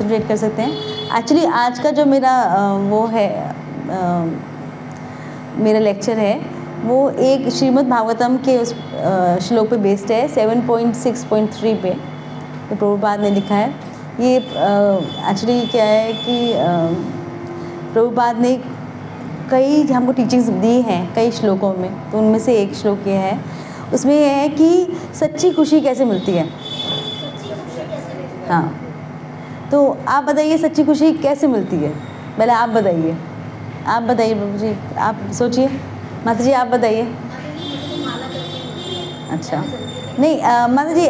Concentrate कर सकते हैं। एक्चुअली आज का जो मेरा वो है मेरा लेक्चर है वो एक श्रीमद् भागवतम के उस श्लोक पे बेस्ड है 7.6.3 पे, तो प्रभुपाद ने लिखा है। ये एक्चुअली क्या है कि प्रभुपाद ने कई हमको टीचिंग्स दी हैं कई श्लोकों में, तो उनमें से एक श्लोक ये है, उसमें यह है कि सच्ची खुशी कैसे मिलती है। हाँ, तो आप बताइए सच्ची खुशी कैसे मिलती है, पहले आप बताइए प्रभु जी, आप सोचिए। माता जी आप बताइए। अच्छा नहीं माता जी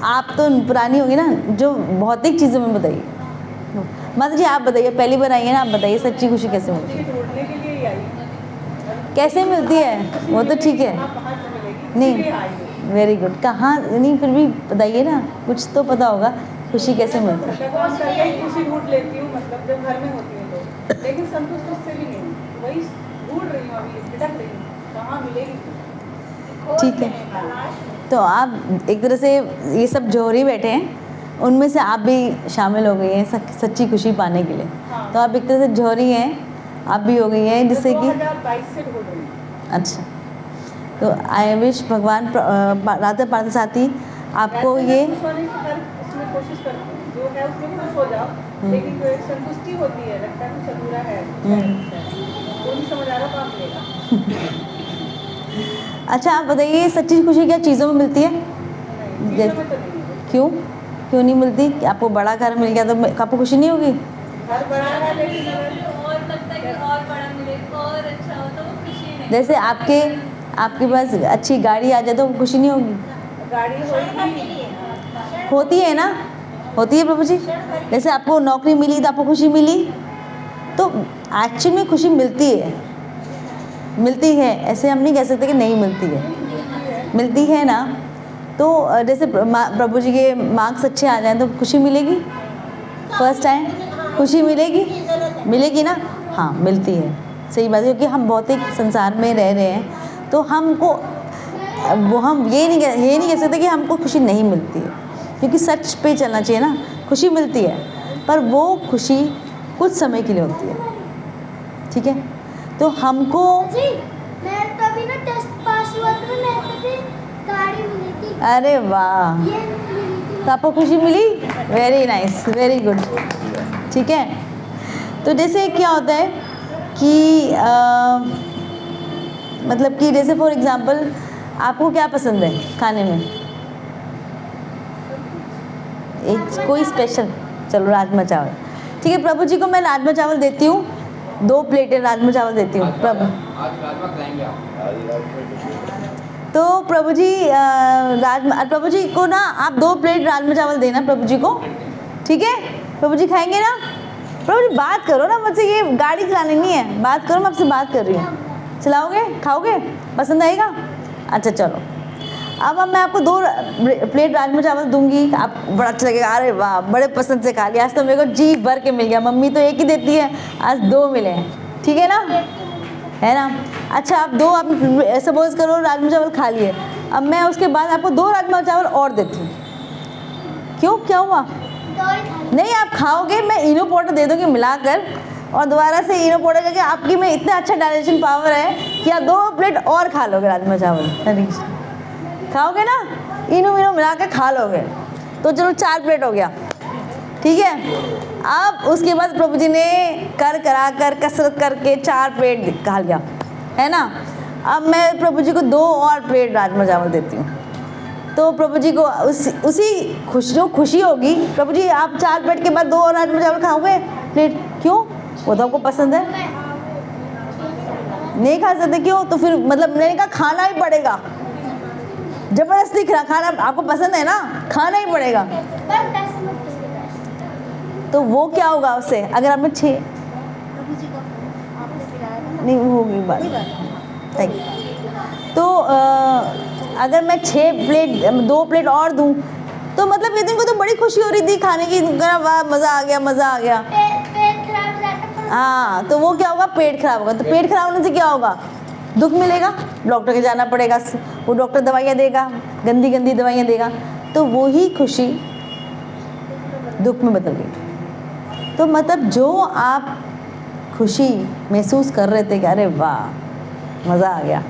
आप तो पुरानी होगी ना, जो भौतिक चीज़ों में बताइए। माता जी आप बताइए, पहली बार आई है ना, आप बताइए सच्ची खुशी कैसे मिलती है। कैसे मिलती है वो तो ठीक है, नहीं वेरी गुड, कहाँ नहीं फिर भी बताइए ना, कुछ तो पता होगा खुशी कैसे मिलती है। खुशी ढूंढ लेती हूँ, मतलब जब घर में होती हूँ तो, लेकिन संतुष्ट उससे भी नहीं, वही ढूंढ रही हूँ, अभी भटक रही हूँ, कहाँ मिलेगी। ठीक है, तो आप एक तरह से ये सब जो हो रही बैठे हैं उनमें से आप भी शामिल हो गई हैं सच्ची खुशी पाने के लिए। हाँ। तो आप एक तरह से जोहरी हैं, आप भी हो गई हैं, जिससे कि 2022 से ढूंढ रही हूँ। अच्छा, तो आई विश भगवान राधा पार्थसारथी आपको ये उसमें कोशिश करती हूँ, जो है उसमें खुश हो जाओ, लेकिन जो एक संतुष्टि होती है, लगता है कुछ अधूरा है, वो नहीं समझ आ रहा, कहाँ मिलेगा। अच्छा आप बताइए सच्ची खुशी क्या चीज़ों में मिलती है? क्यों क्यों नहीं मिलती? कि आपको बड़ा घर मिल गया तो आपको खुशी नहीं होगी? घर बड़ा है लेकिन और लगता है कि और बड़ा मिले और अच्छा हो तो वो खुशी नहीं। जैसे आपके पास अच्छी गाड़ी आ जाए तो खुशी नहीं होगी? गाड़ी होती है ना, होती है प्रभु जी। जैसे आपको नौकरी मिली तो आपको खुशी मिली, तो एक्चुअली में खुशी मिलती है, ऐसे हम नहीं कह सकते कि नहीं मिलती है, मिलती है ना। तो जैसे प्रभु जी के मार्क्स अच्छे आ जाएं तो खुशी मिलेगी, फर्स्ट टाइम खुशी मिलेगी ना। हाँ मिलती है, सही बात है, क्योंकि हम भौतिक संसार में रह रहे हैं, तो हमको वो हम ये नहीं कह सकते कि हमको खुशी नहीं मिलती है, क्योंकि सच पे चलना चाहिए ना। खुशी मिलती है, पर वो खुशी कुछ समय के लिए होती है, ठीक है। तो हमको मैं तभी ना टेस्ट पास हुआ था, मैं तभी गाड़ी मिली थी। अरे वाह, तो आपको खुशी मिली, वेरी नाइस, वेरी गुड, ठीक है। तो जैसे क्या होता है कि मतलब कि जैसे फॉर एग्जांपल आपको क्या पसंद है खाने में, एक कोई स्पेशल, चलो राजमा चावल, ठीक है। प्रभु जी को मैं राजमा चावल देती हूँ, 2 प्लेटें राजमा चावल देती हूँ प्रभु। तो प्रभु जी प्रभु जी को ना आप 2 प्लेट राजमा चावल देना प्रभु जी को, ठीक है। प्रभु जी खाएंगे ना? प्रभु जी बात करो ना मुझसे, ये गाड़ी चलानी नहीं है, बात करो, मैं आपसे बात कर रही हूँ। चलाओगे, खाओगे, पसंद आएगा? अच्छा चलो, अब मैं आपको 2 प्लेट राजमा चावल दूंगी, आप बड़ा अच्छा लगेगा, अरे वाह बड़े पसंद से खा लिया, आज तो मेरे को जी भर के मिल गया, मम्मी तो एक ही देती है, आज 2 मिले हैं, ठीक है ना, है ना। अच्छा आप 2 आप सपोज करो राजमा चावल खा लिए, अब मैं उसके बाद आपको 2 राजमा चावल और देती हूँ, क्यों, क्या हुआ? नहीं आप खाओगे, मैं इनो पाउडर दे दूँगी मिलाकर, और दोबारा से इनो पाउडर करके आपकी में इतना अच्छा डाइजेशन पावर है कि आप 2 प्लेट और खा लोगे राजमा चावल, खाओगे ना, इनो मिला के खा लोगे, तो चलो 4 प्लेट हो गया, ठीक है। अब उसके बाद प्रभु जी ने करा कर कसरत करके 4 प्लेट खा लिया, है ना। अब मैं प्रभु जी को 2 और प्लेट राजमा चावल देती हूँ, तो प्रभु जी को उसी जो खुशी होगी, प्रभु जी आप 4 प्लेट के बाद 2 और राजमा चावल खाओगे प्लेट, क्यों? वो तो आपको पसंद है, नहीं खा सकते, क्यों? तो फिर मतलब मैंने कहा खाना ही पड़ेगा, जबरदस्ती खाना आपको पसंद है ना, खाना ही पड़ेगा। तो वो क्या होगा उससे, अगर आपने 6 नहीं होगी बात, तो अगर मैं 6 प्लेट 2 प्लेट और दूं, तो मतलब ये दिन को तो बड़ी खुशी हो रही थी खाने की, वाह मज़ा आ गया। हाँ, तो वो क्या होगा, पेट खराब होगा, तो पेट खराब होने से क्या होगा, दुख मिलेगा, डॉक्टर के जाना पड़ेगा, वो डॉक्टर दवाइयाँ देगा, गंदी दवाइयाँ देगा, तो वो ही खुशी दुख में बदल गई, तो मतलब जो आप खुशी महसूस कर रहे थे कि अरे वाह मज़ा आ गया,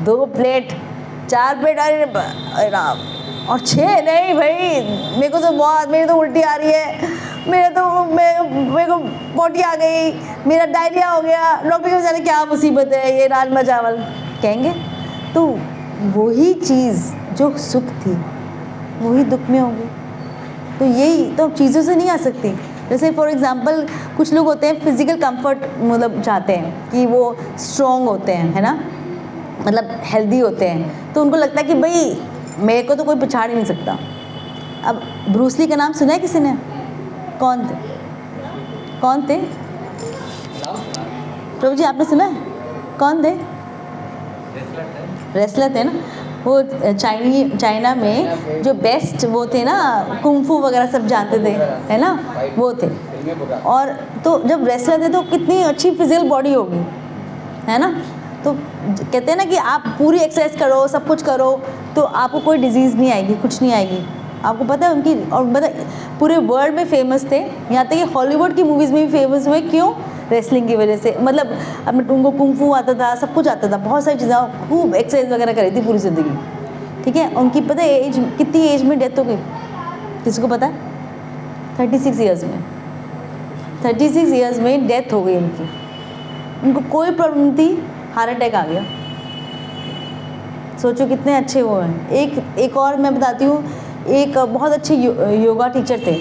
2 प्लेट 4 प्लेट, अरे राम, और 6 नहीं भाई, मेरे को तो बहुत, मेरी तो उल्टी आ रही है, मेरे को पोटी आ गई, मेरा डायरिया हो गया, डॉक्टर के बेचारे क्या मुसीबत है, ये राजमा चावल कहेंगे। तो वही चीज़ जो सुख थी वही दुख में होगी। तो यही तो चीज़ों से नहीं आ सकती। जैसे फॉर एग्जांपल कुछ लोग होते हैं फिज़िकल कंफर्ट मतलब चाहते हैं कि वो स्ट्रॉन्ग होते हैं, है ना, मतलब हेल्दी होते हैं, तो उनको लगता है कि भाई मेरे को तो कोई पछाड़ ही नहीं सकता। अब ब्रूस ली का नाम सुना है किसी ने? कौन थे? प्रभु जी आपने सुना है? कौन थे? रेसलर थे ना वो, चाइना में जो बेस्ट वो थे ना, कुंफू वगैरह सब जानते थे, है ना, वो थे। और तो जब रेसलर थे तो कितनी अच्छी फिजिकल बॉडी होगी, है ना। तो कहते हैं ना कि आप पूरी एक्सरसाइज करो, सब कुछ करो, तो आपको कोई डिजीज़ नहीं आएगी, कुछ नहीं आएगी। आपको पता है उनकी, और मतलब पूरे वर्ल्ड में फेमस थे, यहाँ तक कि हॉलीवुड की मूवीज़ में भी फेमस हुए। क्यों? रेसलिंग की वजह से। मतलब अपने उनको कुंफू आता था, सब कुछ आता था, बहुत सारी चीज़ें, खूब एक्सरसाइज वगैरह करी थी पूरी ज़िंदगी, ठीक है। उनकी पता है एज कितनी एज में डेथ हो गई? किसी को पता है? 36 ईयर्स में, 36 ईयर्स में डेथ हो गई उनकी। उनको कोई प्रॉब्लम थी, हार्ट अटैक आ गया। सोचो कितने अच्छे वो हैं। एक और मैं बताती हूँ, एक बहुत अच्छे योगा टीचर थे।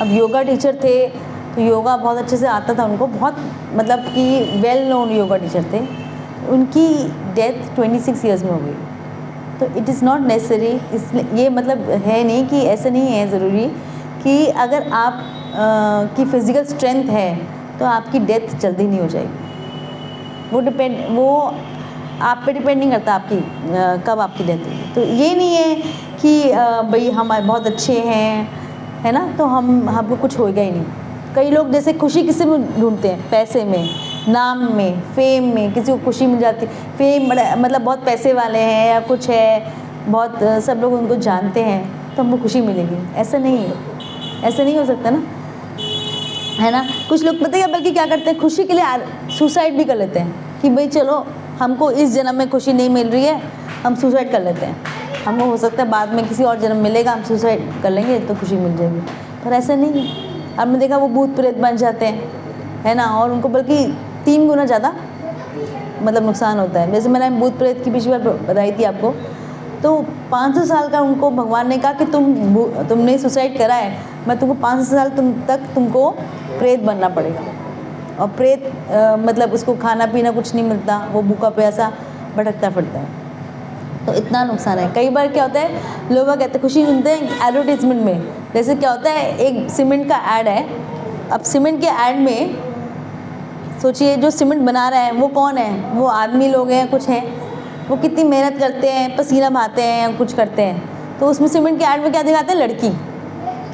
अब योगा टीचर थे तो योगा बहुत अच्छे से आता था उनको, बहुत मतलब कि वेल नोन योगा टीचर थे। उनकी डेथ 26 ईयर्स में हो गई। तो इट इज़ नॉट नेसेसरी, इसलिए ये मतलब है नहीं कि ऐसा नहीं है ज़रूरी कि अगर आप की फ़िज़िकल स्ट्रेंथ है तो आपकी डेथ जल्दी नहीं हो जाएगी। वो आप पे डिपेंड नहीं करता आपकी कब आपकी डेथ होगी। तो ये नहीं है कि भाई हम बहुत अच्छे हैं, है ना, तो हमको कुछ होएगा ही नहीं। कई लोग जैसे खुशी किसी में ढूंढते हैं, पैसे में, नाम में, फेम में, किसी को खुशी मिल जाती है। फेम मतलब बहुत पैसे वाले हैं या कुछ है, बहुत सब लोग उनको जानते हैं तो हमको खुशी मिलेगी, ऐसा नहीं है, ऐसा नहीं हो सकता ना, है ना। कुछ लोग पता है बल्कि क्या करते हैं, खुशी के लिए सुसाइड भी कर लेते हैं कि भाई चलो हमको इस जन्म में खुशी नहीं मिल रही है, हम सुसाइड कर लेते हैं, हमको हो सकता है बाद में किसी और जन्म मिलेगा, हम सुसाइड कर लेंगे तो खुशी मिल जाएगी। पर ऐसा नहीं है। आपने देखा वो भूत प्रेत बन जाते हैं, है ना, और उनको बल्कि 3 गुना ज़्यादा मतलब नुकसान होता है। जैसे मैंने भूत प्रेत की पिछली बार बताई थी आपको, तो 500 साल का उनको भगवान ने कहा कि तुमने सुसाइड करा है, मैं तुमको 500 साल तक तुमको प्रेत बनना पड़ेगा। और प्रेत मतलब उसको खाना पीना कुछ नहीं मिलता, वो भूखा प्यासा भटकता फिरता है। तो इतना नुकसान है। कई बार क्या होता है, लोग कहते हैं खुशी सुनते हैं एडवर्टीजमेंट में, जैसे क्या होता है एक सीमेंट का ऐड है। अब सीमेंट के ऐड में सोचिए जो सीमेंट बना रहा है वो कौन है, वो आदमी लोग हैं, कुछ हैं, वो कितनी मेहनत करते हैं, पसीना बहाते हैं या कुछ करते हैं। तो उसमें सीमेंट के ऐड में क्या दिखाते हैं, लड़की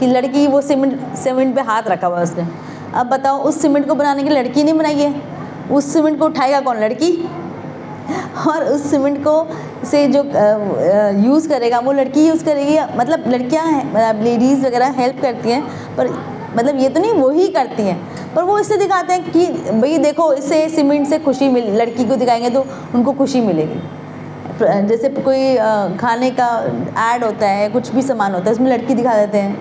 कि लड़की वो सीमेंट पे हाथ रखा हुआ है उसने। अब बताओ उस सीमेंट को बनाने की लड़की नहीं बनाई है, उस सीमेंट को उठाएगा कौन, लड़की। और उस सीमेंट को से जो यूज़ करेगा वो लड़की यूज़ करेगी। मतलब लड़कियां हैं, लेडीज़ वगैरह हेल्प करती हैं, पर मतलब ये तो नहीं वो ही करती हैं, पर वो इससे दिखाते हैं कि भाई देखो इससे सीमेंट से खुशी मिल, लड़की को दिखाएंगे तो उनको खुशी मिलेगी। जैसे कोई खाने का ऐड होता है, कुछ भी सामान होता है उसमें लड़की दिखा देते हैं,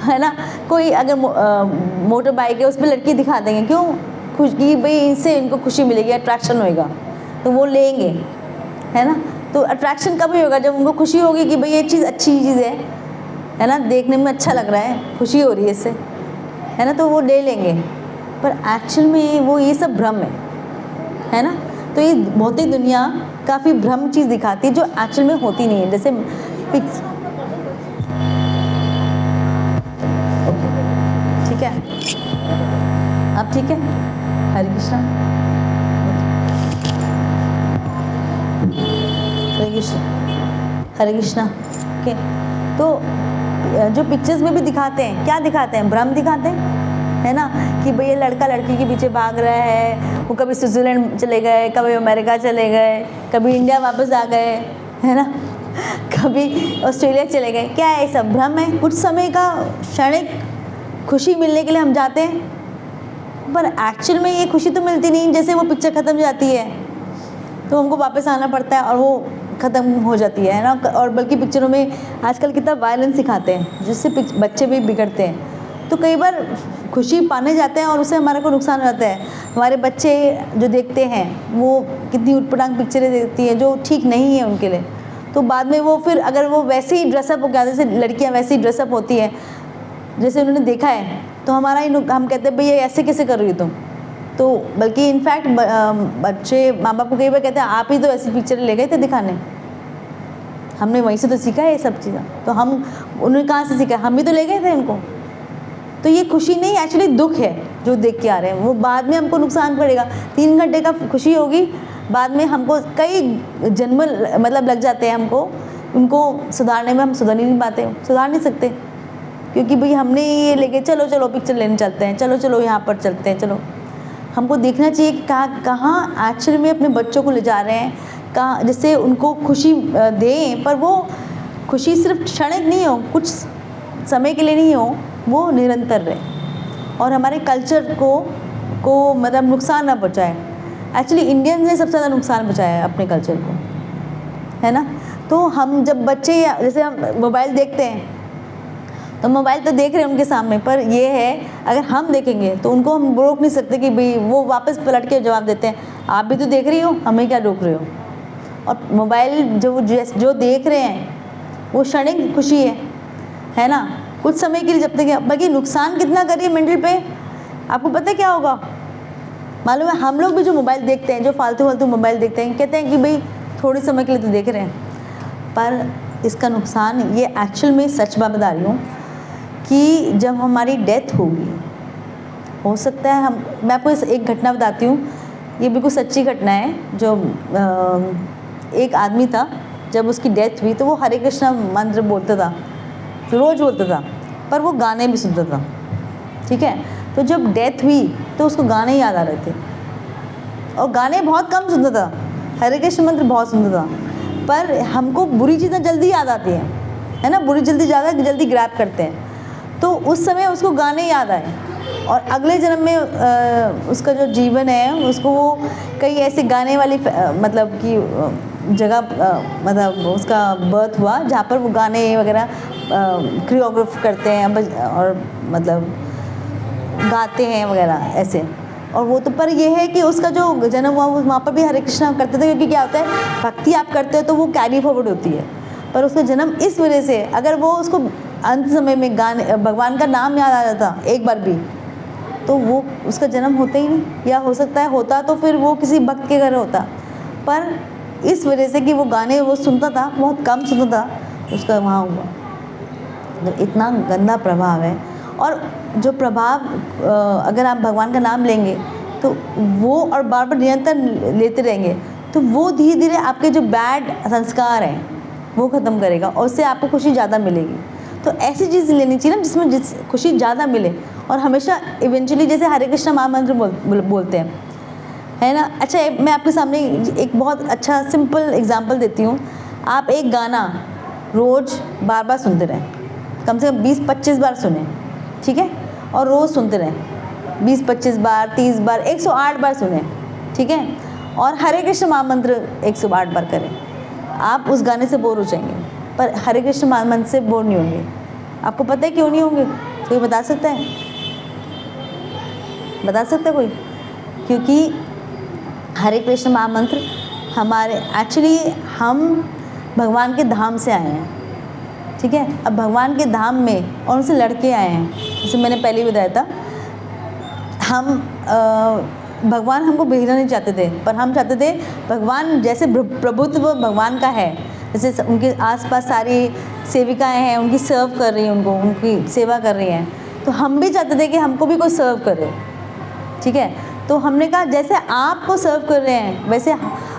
है ना। कोई अगर मोटर बाइक है उस पर लड़की दिखा देंगे, क्यों, खुशी, भाई इससे इनको खुशी मिलेगी, अट्रैक्शन होएगा तो वो लेंगे, है ना। तो अट्रैक्शन कब ही होगा, जब उनको खुशी होगी कि भाई ये चीज़ अच्छी चीज़ है ना, देखने में अच्छा लग रहा है, खुशी हो रही है इससे, है ना, तो वो ले लेंगे। पर एक्चुअल में वो ये सब भ्रम है ना। तो ये भौतिक दुनिया काफ़ी भ्रम चीज़ दिखाती है जो एक्चुअल में होती नहीं है। जैसे ठीक है, अब ठीक है, हरे कृष्णा, हरे कृष्णा, हरे कृष्णा। ओके, तो जो पिक्चर्स में भी दिखाते हैं, क्या दिखाते हैं, भ्रम दिखाते हैं, है ना, कि भई ये लड़का लड़की के पीछे भाग रहा है, वो कभी स्विट्ज़रलैंड चले गए, कभी अमेरिका चले गए, कभी इंडिया वापस आ गए, है ना, कभी ऑस्ट्रेलिया चले गए। क्या है, सब भ्रम है। कुछ समय का क्षणिक खुशी मिलने के लिए हम जाते हैं, पर एक्चुअल में ये खुशी तो मिलती नहीं, जैसे वो पिक्चर ख़त्म हो जाती है तो हमको वापस आना पड़ता है और वो ख़त्म हो जाती है ना। और बल्कि पिक्चरों में आजकल कितना वायलेंस सिखाते हैं जिससे बच्चे भी बिगड़ते हैं। तो कई बार खुशी पाने जाते हैं और उससे हमारे को नुकसान हो जाता है। हमारे बच्चे जो देखते हैं वो कितनी उटपटांग पिक्चरें देखती हैं जो ठीक नहीं है उनके लिए, तो बाद में वो फिर अगर वो वैसे ही ड्रेसअप हो गया, जैसे लड़कियां वैसे ही ड्रेसअप होती हैं जैसे उन्होंने देखा है, तो हमारा ही हम कहते हैं भैया ऐसे कैसे कर रही हो तुम। तो बल्कि इनफैक्ट बच्चे माँ बाप को कई बार कहते हैं आप ही तो ऐसी पिक्चर ले गए थे दिखाने, हमने वहीं से तो सीखा है ये सब चीज़ें। तो हम उन्होंने कहाँ से सीखा, हम ही तो ले गए थे उनको। तो ये खुशी नहीं, एक्चुअली दुख है जो देख के आ रहे हैं। वो बाद में हमको नुकसान पड़ेगा। 3 घंटे का खुशी होगी, बाद में हमको कई जन्म मतलब लग जाते हैं हमको उनको सुधारने में। हम सुधर ही नहीं पाते, सुधार नहीं सकते, क्योंकि भाई हमने ये लेके चलो चलो पिक्चर लेने चलते हैं, चलो चलो यहाँ पर चलते हैं, चलो। हमको देखना चाहिए कि कहाँ एक्चुअली में अपने बच्चों को ले जा रहे हैं, कहाँ जिससे उनको खुशी दें, पर वो खुशी सिर्फ क्षणिक नहीं हो, कुछ समय के लिए नहीं हो, वो निरंतर रहे और हमारे कल्चर को मतलब नुकसान ना पहुँचाए। एक्चुअली इंडियंस ने सबसे ज़्यादा नुकसान पहुँचाया है अपने कल्चर को, है ना। तो हम जब बच्चे जैसे हम मोबाइल देखते हैं तो मोबाइल तो देख रहे हैं उनके सामने, पर ये है अगर हम देखेंगे तो उनको हम रोक नहीं सकते कि भाई वो वापस पलट के जवाब देते हैं आप भी तो देख रही हो, हमें क्या रोक रहे हो। और मोबाइल जो देख रहे हैं वो क्षणिक खुशी है ना, कुछ समय के लिए जब तक। बाकी नुकसान कितना करिए मेंटल पे, आपको पता है क्या होगा। मालूम है हम लोग भी जो मोबाइल देखते हैं, जो फालतू मोबाइल देखते हैं, कहते हैं कि भाई थोड़े समय के लिए तो देख रहे हैं, पर इसका नुकसान ये एक्चुअल में सच बात बता रही हूँ कि जब हमारी डेथ होगी, हो सकता है मैं आपको एक घटना बताती हूँ, ये बिल्कुल सच्ची घटना है। जो एक आदमी था, जब उसकी डेथ हुई तो वो हरे कृष्णा मंत्र बोलता था, रोज़ बोलता था, पर वो गाने भी सुनता था, ठीक है। तो जब डेथ हुई तो उसको गाने याद आ रहे थे और गाने बहुत कम सुनता था, हरे कृष्ण मंत्र बहुत सुनता था। पर हमको बुरी चीज़ें जल्दी याद आती हैं, है ना, बुरी जल्दी ग्रैब करते हैं। तो उस समय उसको गाने याद आए और अगले जन्म में उसका जो जीवन है उसको वो कई ऐसे गाने वाली मतलब कि जगह मतलब उसका बर्थ हुआ जहाँ पर वो गाने वगैरह कोरियोग्राफ करते हैं और मतलब गाते हैं वगैरह ऐसे। और वो तो पर ये है कि उसका जो जन्म हुआ वहाँ पर भी हरे कृष्णा करते थे, क्योंकि क्या होता है भक्ति आप करते हो तो वो कैरी फॉरवर्ड होती है। पर उसका जन्म इस वजह से, अगर वो उसको अंत समय में गाने भगवान का नाम याद आ जाता एक बार भी, तो वो उसका जन्म होता ही नहीं, या हो सकता है होता तो फिर वो किसी भक्त के घर होता। पर इस वजह से कि वो गाने वो सुनता था, बहुत कम सुनता था, उसका वहाँ हुआ। तो इतना गंदा प्रभाव है। और जो प्रभाव अगर आप भगवान का नाम लेंगे तो वो और बार बार निरंतर लेते रहेंगे तो वो धीरे धीरे आपके जो बैड संस्कार हैं वो ख़त्म करेगा और उससे आपको खुशी ज़्यादा मिलेगी। तो ऐसी चीज़ लेनी चाहिए ना जिसमें खुशी ज़्यादा मिले, और हमेशा इवेंचुअली जैसे हरे कृष्णा महामंत्र बोलते हैं, है ना। अच्छा, मैं आपके सामने एक बहुत अच्छा सिंपल एग्जांपल देती हूँ। आप एक गाना रोज़ बार बार सुनते रहें, कम से कम 20-25 बार सुने, ठीक है, और रोज़ सुनते रहें 20-25 बार, 30 बार, 108 बार सुने, ठीक है, और हरे कृष्ण महामंत्र 108 बार करें। आप उस गाने से बोर हो जाएंगे, पर हरे कृष्ण महामंत्र से बोर नहीं होंगे। आपको पता है क्यों नहीं होंगे? कोई बता सकता है? बता सकता है कोई? क्योंकि हरे कृष्ण महामंत्र हमारे एक्चुअली हम भगवान के धाम से आए हैं, ठीक है। अब भगवान के धाम में और उनसे लड़के आए हैं, जैसे मैंने पहले बताया था। हम भगवान हमको भेजना नहीं चाहते थे, पर हम चाहते थे भगवान जैसे प्रभुत्व भगवान का है, जैसे उनके आसपास सारी सेविकाएं हैं, उनकी सर्व कर रही हैं, उनकी सेवा कर रही हैं, तो हम भी चाहते थे कि हमको भी कोई सर्व करे, ठीक है। तो हमने कहा जैसे आपको सर्व कर रहे हैं वैसे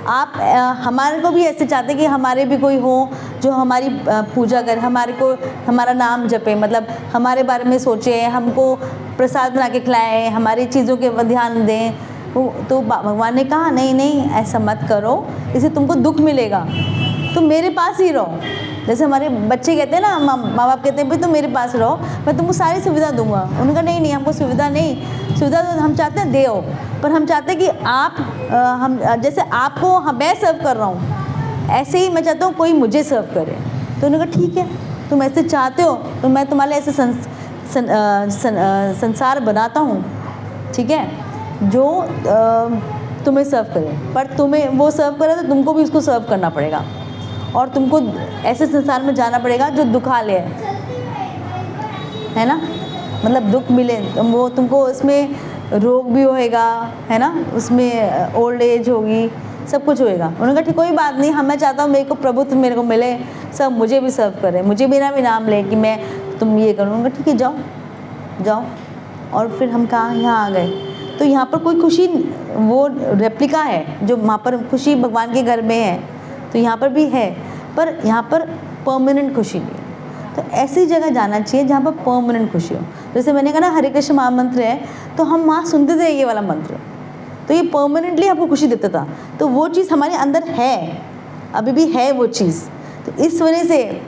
आप हमारे को भी ऐसे चाहते कि हमारे भी कोई हो जो हमारी पूजा करे, हमारा नाम जपे, मतलब हमारे बारे में सोचे, हमको प्रसाद बना के खिलाएं, हमारी चीज़ों के ध्यान दें। तो भगवान ने कहा नहीं ऐसा मत करो, इससे तुमको दुख मिलेगा, तुम मेरे पास ही रहो, जैसे हमारे बच्चे कहते हैं ना, माँ बाप कहते हैं भाई तुम मेरे पास रहो, मैं तुमको सारी सुविधा दूंगा। उन्होंने कहा नहीं नहीं, हमको सुविधा नहीं, सुविधा तो हम चाहते हैं दे, पर हम चाहते हैं कि आप हम जैसे आपको मैं सर्व कर रहा हूँ, ऐसे ही मैं चाहता हूँ कोई मुझे सर्व करे। तो उन्होंने कहा ठीक है, तुम ऐसे चाहते हो तो मैं तुम्हारे ऐसे संसार बनाता हूँ, ठीक है, जो तुम्हें सर्व करे, पर तुम्हें वो सर्व करे तो तुमको भी उसको सर्व करना पड़ेगा, और तुमको ऐसे संसार में जाना पड़ेगा जो दुखालय है ना, मतलब दुख मिले तो वो तुमको उसमें रोग भी होएगा, है ना, उसमें ओल्ड एज होगी, सब कुछ होएगा। उन्होंने कहा ठीक कोई बात नहीं, मैं चाहता हूँ मेरे को प्रभुत्व मेरे को मिले, सब मुझे भी सर्व करे, मुझे मेरा भी नाम ले कि मैं तुम ये करूँ। उन्होंने कहा ठीक है जाओ जाओ। और फिर हम कहाँ यहाँ आ गए, तो यहाँ पर कोई खुशी वो रेप्लिका है, जो वहाँ पर खुशी भगवान के घर में है तो यहाँ पर भी है, पर यहाँ पर परमानेंट खुशी नहीं है। तो ऐसी जगह जाना चाहिए जहाँ पर परमानेंट खुशी हो। जैसे मैंने कहा ना हरे कृष्ण महामंत्र है, तो हम वहाँ सुनते थे ये वाला मंत्र, तो ये परमानेंटली आपको खुशी देता था। तो वो चीज़ हमारे अंदर है, अभी भी है वो चीज़, तो इस वजह से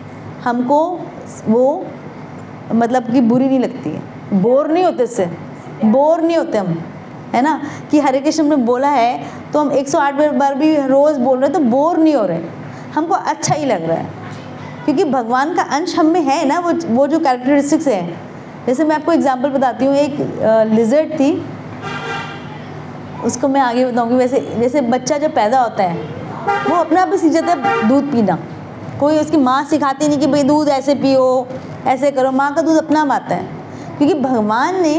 हमको वो मतलब कि बुरी नहीं लगती है, बोर नहीं होते इससे, बोर नहीं होते हम, है ना, कि हरे कृष्ण ने बोला है तो हम 108 बार भी रोज़ बोल रहे हैं तो बोर नहीं हो रहे, हमको अच्छा ही लग रहा है, क्योंकि भगवान का अंश हम में है ना, वो जो कैरेक्टरिस्टिक्स है। जैसे मैं आपको एग्जांपल बताती हूँ, एक लिजर्ड थी, उसको मैं आगे बताऊँगी। वैसे जैसे बच्चा जब पैदा होता है वो अपने आप ही सीख जाता है दूध पीना, कोई उसकी माँ सिखाती नहीं कि भाई दूध ऐसे पियो ऐसे करो, माँ का दूध अपना आप आता है, क्योंकि भगवान ने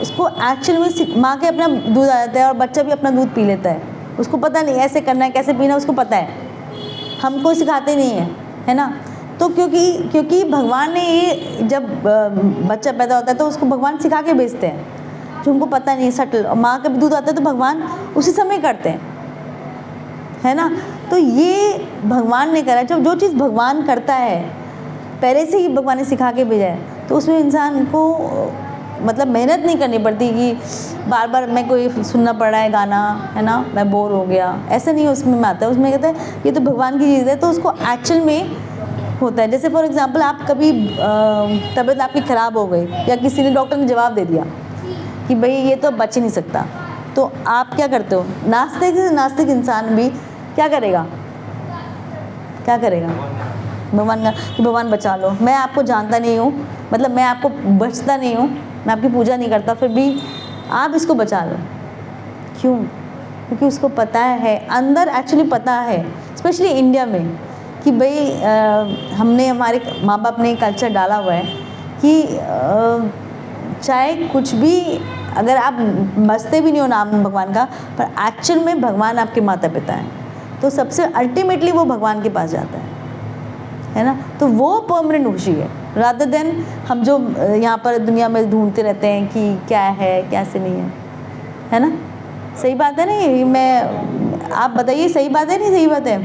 उसको एक्चुअल में माँ के अपना दूध आ जाता है, और बच्चा भी अपना दूध पी लेता है, उसको पता नहीं ऐसे करना है कैसे पीना, उसको पता है, हमको सिखाते नहीं है ना। तो क्योंकि भगवान ने ये जब बच्चा पैदा होता है तो उसको भगवान सिखा के भेजते हैं, जो हमको पता नहीं सटल, और माँ का भी दूध आता है तो भगवान उसी समय करते हैं, है ना। तो ये भगवान ने करा, जब जो चीज़ भगवान करता है पहले से ही भगवान ने सिखा के भेजा है, तो उसमें इंसान को मतलब मेहनत नहीं करनी पड़ती कि बार बार मैं कोई सुनना पड़ रहा है गाना, है ना, मैं बोर हो गया, ऐसा नहीं उसमें में आता है। उसमें कहते हैं ये तो भगवान की चीज़ है, तो उसको एक्चुअल में होता है। जैसे फॉर एग्जांपल आप कभी तबीयत आपकी ख़राब हो गई, या किसी ने डॉक्टर ने जवाब दे दिया कि भाई ये तो बच ही नहीं सकता, तो आप क्या करते हो? नास्तिक इंसान भी क्या करेगा, क्या करेगा? भगवान का कि भगवान बचा लो, मैं आपको जानता नहीं हूँ, मतलब मैं आपको बचता नहीं हूँ, मैं आपकी पूजा नहीं करता, फिर भी आप इसको बचा लो। क्यों? क्योंकि उसको पता है, अंदर एक्चुअली पता है, स्पेशली इंडिया में, कि भाई हमने हमारे माँ बाप ने कल्चर डाला हुआ है कि चाहे कुछ भी, अगर आप बसते भी नहीं हो नाम भगवान का, पर एक्चुअल में भगवान आपके माता पिता हैं, तो सबसे अल्टीमेटली वो भगवान के पास जाता है ना। तो वो परमानेंट खुशी है, रादर देन हम जो यहाँ पर दुनिया में ढूंढते रहते हैं कि क्या है कैसे नहीं है ना। सही बात है ना ये? मैं आप बताइए, सही बात है नहीं सही बात है?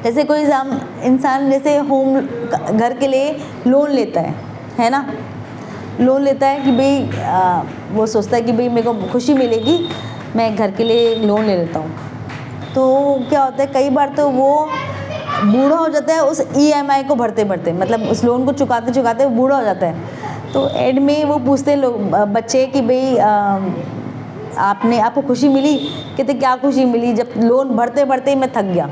जैसे कोई इंसान जैसे होम घर के लिए लोन लेता है ना, लोन लेता है कि भाई वो सोचता है कि भाई मेरे को खुशी मिलेगी, मैं घर के लिए लोन ले लेता हूँ। तो क्या होता है, कई बार तो वो बूढ़ा हो जाता है उस EMI को भरते भरते, मतलब उस लोन को चुकाते चुकाते वो बूढ़ा हो जाता है। तो एंड में वो पूछते हैं लोग बच्चे कि भाई आपको खुशी मिली? कहते क्या खुशी मिली, जब लोन भरते भरते ही मैं थक गया,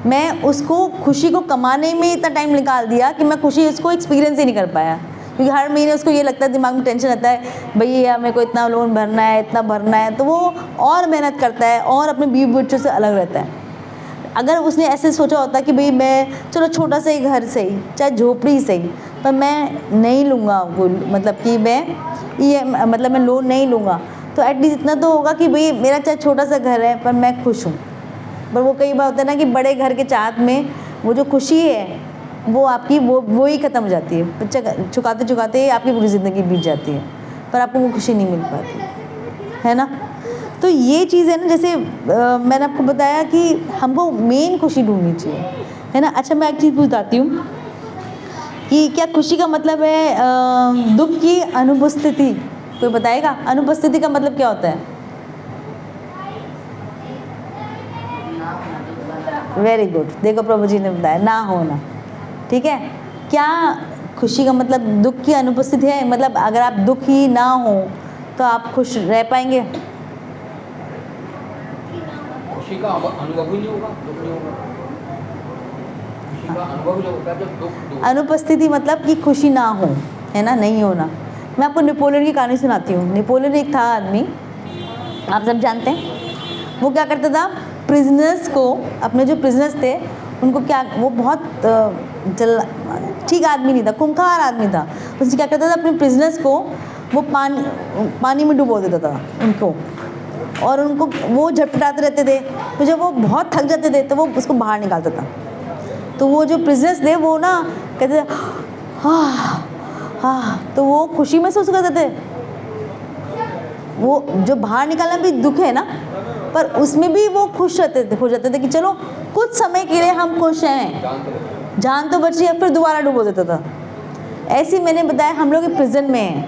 मैं उसको खुशी को कमाने में इतना टाइम निकाल दिया कि मैं खुशी उसको एक्सपीरियंस ही नहीं कर पाया, क्योंकि हर महीने उसको ये लगता है, दिमाग में टेंशन रहता है भाई यार मेरे को इतना लोन भरना है, इतना भरना है, तो वो और मेहनत करता है और अपने बीवी बच्चों से अलग रहता है। अगर उसने ऐसे सोचा होता कि भाई मैं चलो छोटा सा ही घर सही, चाहे झोपड़ी सही, पर मैं नहीं लूँगा, मतलब कि मैं मतलब मैं लोन नहीं लूँगा, तो एटलीस्ट इतना तो होगा कि भाई मेरा चाहे छोटा सा घर है पर मैं खुश हूँ। पर वो कई बार होता है ना कि बड़े घर के चाहत में वो जो खुशी है वो आपकी वो ही ख़त्म हो जाती है, चुकाते चुकाते आपकी पूरी ज़िंदगी बीत जाती है, पर आपको वो खुशी नहीं मिल पाती, है ना। तो ये चीज़ है ना, जैसे मैंने आपको बताया कि हमको मेन खुशी ढूंढनी चाहिए, है ना। अच्छा, मैं एक चीज़ बताती हूँ कि क्या खुशी का मतलब है दुख की अनुपस्थिति? कोई बताएगा अनुपस्थिति का मतलब क्या होता है? वेरी गुड, देखो प्रभु जी ने बताया ना होना, ठीक है। क्या खुशी का मतलब दुख की अनुपस्थिति है? मतलब अगर आप दुखी ना हो तो आप खुश रह पाएंगे? खुशी का अनुभव ही नहीं होगा, दुख नहीं होगा। खुशी का अनुभव ही होगा जब दुख अनुपस्थिति मतलब कि खुशी ना हो, है ना, नहीं होना। मैं आपको नेपोलियन की कहानी सुनाती हूँ। नेपोलियन एक था आदमी, आप सब जानते हैं। वो क्या करता था, प्रिजनर्स को, अपने जो प्रिजनर्स थे उनको क्या, वो बहुत ठीक आदमी नहीं था, खूंखार आदमी था। उसने क्या करता था, अपने प्रिजनर्स को वो पानी में डुबो देता था उनको, और उनको वो झटपटाते रहते थे। तो जब वो बहुत थक जाते थे तो वो उसको बाहर निकालता था। तो वो जो प्रिजनर्स थे वो ना कहते थे हाँ हाँ, तो वो खुशी महसूस करते थे। वो जो बाहर निकालना भी दुख है ना, पर उसमें भी वो खुश रहते थे, हो जाते थे कि चलो कुछ समय के लिए हम खुश हैं, जान तो बची है, फिर दोबारा डुबो देता था। ऐसे ही मैंने बताया हम लोग प्रिजन में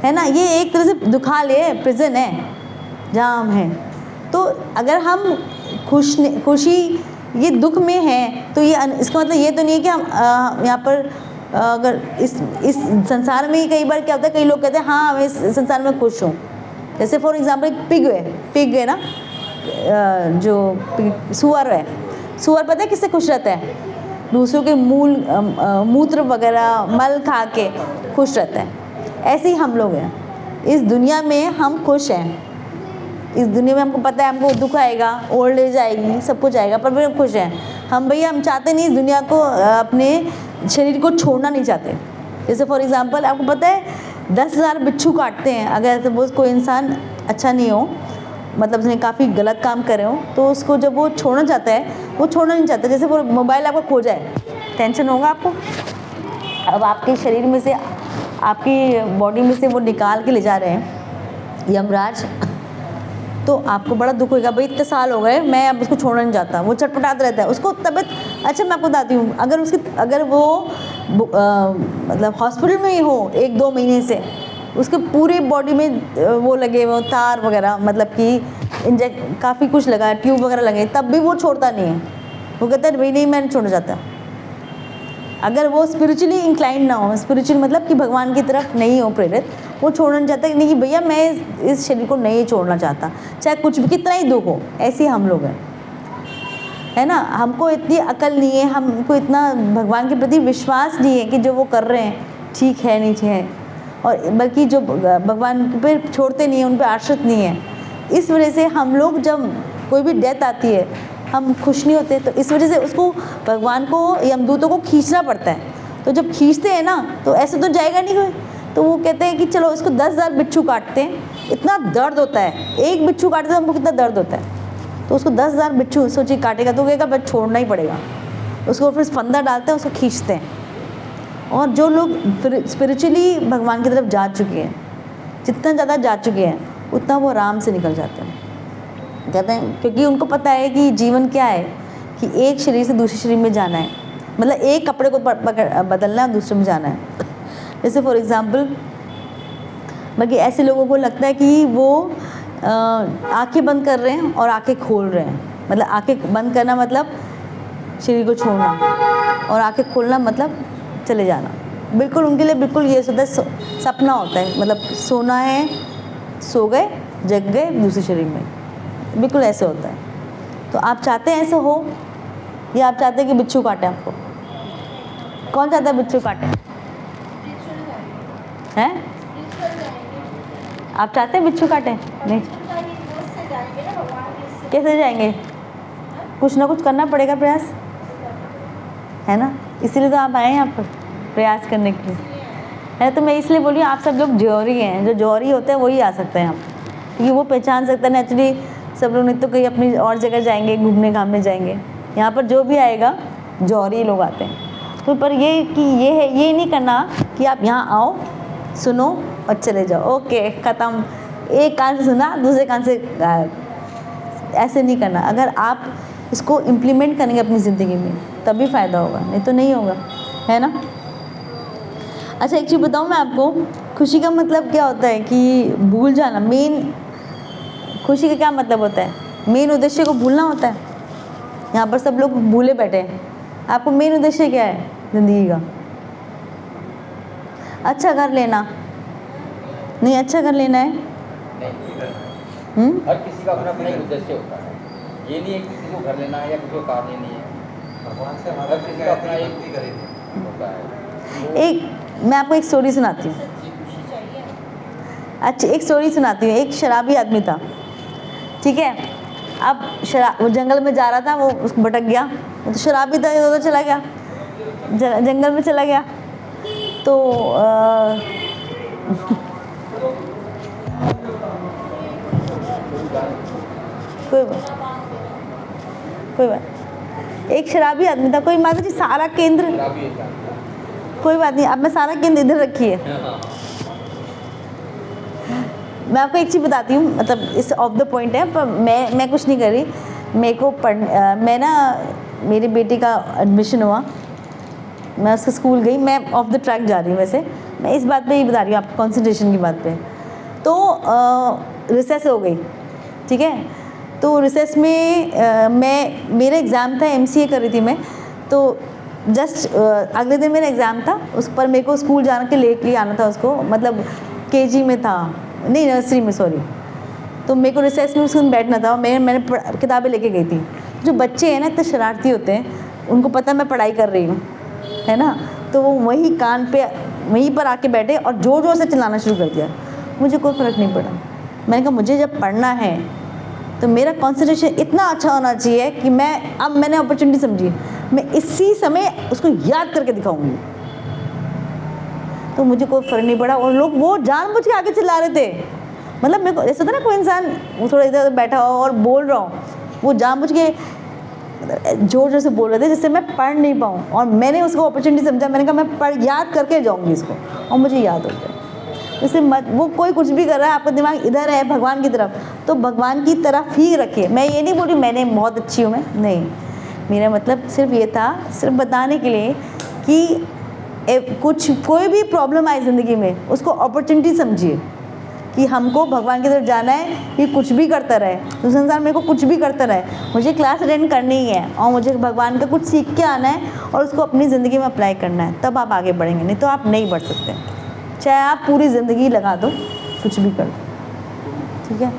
है ना, ये एक तरह से दुखालय प्रिजन है जहाँ हम हैं। तो अगर हम खुशी ये दुख में है तो ये इसका मतलब ये तो नहीं है कि हम यहाँ पर अगर इस संसार में ही कई बार क्या होता है, कई लोग कहते हैं हाँ मैं इस संसार में खुश हूँ। जैसे फॉर एग्जांपल एक पिग है ना, जो सुअर है, सुअर पता है किससे खुश रहता है? दूसरों के मूत्र वगैरह मल खा के खुश रहता है। ऐसे ही हम लोग हैं, इस दुनिया में हम खुश हैं। इस दुनिया में हमको पता है हमको दुख आएगा, ओल्ड एज आएगी, सब कुछ आएगा, पर हम खुश हैं। हम भैया हम चाहते नहीं इस दुनिया को, अपने शरीर को छोड़ना नहीं चाहते। जैसे फॉर एग्जांपल आपको पता है 10,000 बिच्छू काटते हैं। अगर सपोज कोई इंसान अच्छा नहीं हो, मतलब उसने काफ़ी गलत काम करे हो, तो उसको जब वो छोड़ना चाहता है, वो छोड़ना नहीं चाहता। जैसे वो मोबाइल आपका खो जाए, टेंशन होगा आपको। अब आपके शरीर में से, आपकी बॉडी में से वो निकाल के ले जा रहे हैं यमराज, तो आपको बड़ा दुख होगा। भाई इतने साल हो गए, मैं अब उसको छोड़ना नहीं चाहता। वो चटपटाता रहता है, उसको तबीयत, अच्छा मैं आपको बताती हूँ, अगर वो मतलब हॉस्पिटल में ही हो 1-2 महीने से, उसके पूरे बॉडी में वो लगे वो तार वगैरह, मतलब कि काफ़ी कुछ लगा है, ट्यूब वगैरह लगे, तब भी वो छोड़ता नहीं है। वो कहता है भाई नहीं मैं नहीं छोड़ना चाहता। अगर वो स्पिरिचुअली इंक्लाइंड ना हो, स्पिरिचुअल मतलब कि भगवान की तरफ नहीं हो प्रेरित, वो छोड़ना नहीं चाहता, नहीं कि भैया मैं इस शरीर को नहीं छोड़ना चाहता, चाहे कुछ भी कितना ही दुख हो। ऐसे हम लोग हैं, है ना। हमको इतनी अकल नहीं है, हमको इतना भगवान के प्रति विश्वास नहीं है कि जो वो कर रहे हैं ठीक है नहीं है, और बल्कि जो भगवान पे छोड़ते नहीं हैं, उन पर आश्रित नहीं है। इस वजह से हम लोग जब कोई भी डेथ आती है हम खुश नहीं होते। तो इस वजह से उसको भगवान को, यमदूतों को खींचना पड़ता है। तो जब खींचते हैं ना तो ऐसे तो जाएगा नहीं कोई, तो वो कहते हैं कि चलो इसको 10,000 बिच्छू काटते हैं। इतना दर्द होता है, एक बिच्छू काटते तो हमको कितना दर्द होता है, तो उसको 10,000 बिच्छू सोचिए काटेगा तो कहेगा बस छोड़ना ही पड़ेगा। उसको फिर फंदा डालते हैं, उसको खींचते हैं। और जो लोग स्पिरिचुअली भगवान की तरफ जा चुके हैं, जितना ज़्यादा जा चुके हैं उतना वो आराम से निकल जाते हैं, कहते हैं, क्योंकि उनको पता है कि जीवन क्या है, कि एक शरीर से दूसरे शरीर में जाना है, मतलब एक कपड़े को बदलना है, दूसरे में जाना है। जैसे फॉर एग्ज़ाम्पल, बाकी ऐसे लोगों को लगता है कि वो आंखें बंद कर रहे हैं और आंखें खोल रहे हैं। मतलब आंखें बंद करना मतलब शरीर को छोड़ना, और आंखें खोलना मतलब चले जाना। बिल्कुल उनके लिए बिल्कुल ये होता है, सपना होता है, मतलब सोना है, सो गए, जग गए दूसरे शरीर में, बिल्कुल ऐसे होता है। तो आप चाहते हैं ऐसे हो, या आप चाहते हैं कि बिच्छू काटे आपको? कौन चाहता है बिच्छू काटे? हैं? आप चाहते हैं बिच्छू काटे? नहीं। कैसे जाएंगे? कुछ ना कुछ करना पड़ेगा, प्रयास, है ना। इसीलिए तो आप आए हैं यहाँ पर प्रयास करने के लिए, है। तो मैं इसलिए बोली आप सब लोग जौहरी हैं, जो जौहरी होते हैं वही आ सकते हैं यहाँ पर, क्योंकि वो पहचान सकते हैं। नेचुरली सब लोग नहीं तो कहीं अपनी और जगह जाएंगे, घूमने घामने जाएंगे। यहाँ पर जो भी आएगा जौहरी लोग आते हैं। तो पर ये कि ये है, ये नहीं करना कि आप यहाँ आओ, सुनो और चले जाओ, ओके ख़त्म, एक कान से सुना दूसरे कान से गायब। ऐसे नहीं करना। अगर आप इसको इम्प्लीमेंट करेंगे अपनी ज़िंदगी में तभी फ़ायदा होगा, नहीं तो नहीं होगा, है ना। अच्छा एक चीज़ बताऊँ मैं आपको, खुशी का मतलब क्या होता है कि भूल जाना। मेन खुशी का क्या मतलब होता है? मेन उद्देश्य को भूलना होता है। यहाँ पर सब लोग भूले बैठे हैं। आपको मेन उद्देश्य क्या है ज़िंदगी का? अच्छा घर लेना, नहीं अच्छा घर लेना है। हर किसी का अपना अपना एक उद्देश्य होता है। ये नहीं है कि किसी को घर लेना है या किसी को कार लेनी है। भगवान से हर किसी का अपना एक होता है। एक मैं आपको एक स्टोरी सुनाती हूँ। अच्छा एक स्टोरी सुनाती हूँ। एक शराबी आदमी था, ठीक है। अब वो जंगल में जा रहा था, वो उसको भटक गया। वो तो शराबी था, इधर चला गया, जंगल में चला गया। तो कोई बात, एक शराबी आदमी था। कोई माता जी सारा केंद्र, कोई बात नहीं, अब मैं सारा केंद्र इधर रखिए। मैं आपको एक चीज़ बताती हूँ, मतलब इस ऑफ द पॉइंट है, पर मैं कुछ नहीं कर रही। मेरे को मैं ना, मेरी बेटी का एडमिशन हुआ, मैं उसके स्कूल गई। मैं ऑफ द ट्रैक जा रही हूँ, वैसे मैं इस बात पे ही बता रही हूँ आपको, कंसंट्रेशन की बात पे। तो रिसेस हो गई, ठीक है। तो रिसेस में मेरा एग्ज़ाम था, MCA कर रही थी मैं। तो जस्ट अगले दिन मेरा एग्ज़ाम था, उस पर मेरे को स्कूल जाने के लिए आना था उसको, मतलब KG में था, नहीं नर्सरी में, सॉरी। तो मेरे को रिसेस में उसमें बैठना था। मैंने किताबें लेके गई थी। जो बच्चे हैं ना इतने शरारती होते हैं, उनको पता मैं पढ़ाई कर रही हूँ, है ना। तो वो वहीं कान पे वहीं पर आके बैठे और ज़ोर ज़ोर से चिल्लाना शुरू कर दिया। मुझे कोई फ़र्क नहीं पड़ा। मैंने कहा मुझे जब पढ़ना है तो मेरा कंसंट्रेशन इतना अच्छा होना चाहिए कि मैंने अपॉर्चुनिटी समझी, मैं इसी समय उसको याद करके दिखाऊंगी। तो मुझे कोई फ़र्क नहीं पड़ा। और लोग वो जानबूझ के आगे चिल्ला रहे थे। मतलब मेरे को ऐसा होता ना, कोई इंसान वो थोड़ा इधर बैठा हो और बोल रहा हो, वो जानबूझ के जोर जोर से बोल रहे थे जिससे मैं पढ़ नहीं पाऊँ। और मैंने उसको अपॉर्चुनिटी समझा, मैंने कहा मैं याद करके जाऊँगी इसको, और मुझे याद हो गया। इससे मत, वो कोई कुछ भी कर रहा है, आपका दिमाग इधर है भगवान की तरफ, तो भगवान की तरफ ही रखिए। मैं ये नहीं बोल रही मैंने बहुत अच्छी हूँ, मैं नहीं, मेरा मतलब सिर्फ ये था, सिर्फ बताने के लिए कि कोई भी प्रॉब्लम आए ज़िंदगी में, उसको अपॉर्चुनिटी समझिए कि हमको भगवान की तरफ जाना है। कि कुछ भी करता रहे, तो संसार मेरे को कुछ भी करता रहे, मुझे क्लास अटेंड करनी ही है और मुझे भगवान का कुछ सीख के आना है और उसको अपनी ज़िंदगी में अप्लाई करना है, तब आप आगे बढ़ेंगे। नहीं तो आप नहीं बढ़ सकते, चाहे आप पूरी ज़िंदगी लगा दो, कुछ भी कर दो, ठीक है,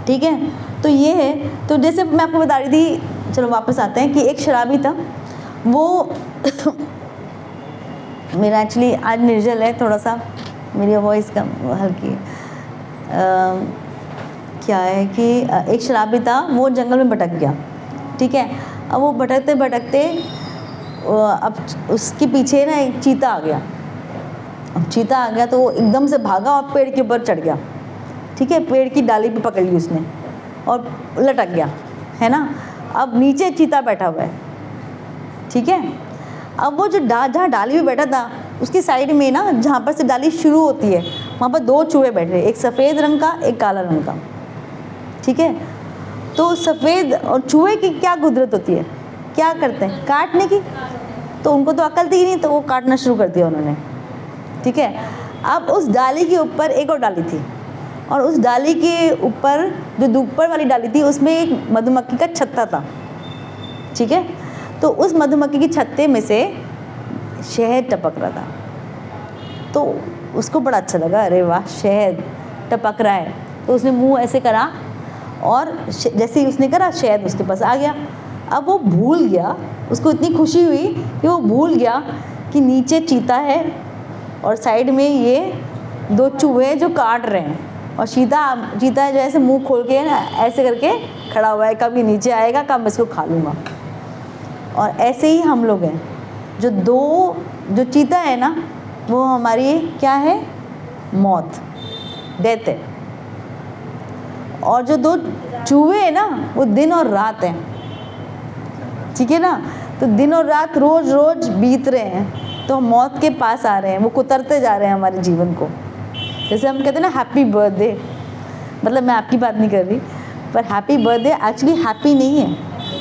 ठीक है। तो ये है। तो जैसे मैं आपको बता रही थी, चलो वापस आते हैं, कि एक शराबी था, वो मेरा एक्चुअली आज निर्जल है थोड़ा सा, मेरी वॉइस कम हल्की क्या है कि एक शराबी था, वो जंगल में भटक गया, ठीक है। अब वो भटकते भटकते अब उसके पीछे ना एक चीता आ गया। अब चीता आ गया तो वो एकदम से भागा और पेड़ के ऊपर चढ़ गया, ठीक है। पेड़ की डाली पे पकड़ ली उसने और लटक गया, है ना। अब नीचे चीता बैठा हुआ है, ठीक है। अब वो जो जहाँ डाली पे बैठा था, उसकी साइड में ना, जहाँ पर से डाली शुरू होती है, वहाँ पर दो चूहे बैठे, एक सफ़ेद रंग का, एक काला रंग का, ठीक है। तो सफ़ेद और चूहे की क्या कुदरत होती है, क्या करते हैं, काटने की। तो उनको तो अकल थी नहीं, तो वो काटना शुरू कर दिया उन्होंने, ठीक है। अब उस डाली के ऊपर एक और डाली थी, और उस डाली के ऊपर जो ऊपर वाली डाली थी, उसमें एक मधुमक्खी का छत्ता था, ठीक है। तो उस मधुमक्खी की छत्ते में से शहद टपक रहा था। तो उसको बड़ा अच्छा लगा, अरे वाह शहद टपक रहा है। तो उसने मुंह ऐसे करा और जैसे ही उसने करा, शहद उसके पास आ गया। अब वो भूल गया, उसको इतनी खुशी हुई कि वो भूल गया कि नीचे चीता है और साइड में ये दो चूहे जो काट रहे हैं, और चीता जो ऐसे मुंह खोल के ना ऐसे करके खड़ा हुआ है, कब ये नीचे आएगा, कब मैं इसको खा लूँगा। और ऐसे ही हम लोग हैं, जो चीता है ना, वो हमारी क्या है, मौत, डेथ है। और जो दो चूहे हैं ना, वो दिन और रात हैं, ठीक है ना। तो दिन और रात रोज रोज बीत रहे हैं, तो हम मौत के पास आ रहे हैं, वो कुतरते जा रहे हैं हमारे जीवन को। जैसे हम कहते हैं ना हैप्पी बर्थडे, मतलब मैं आपकी बात नहीं कर रही, पर हैप्पी बर्थडे एक्चुअली हैप्पी नहीं है,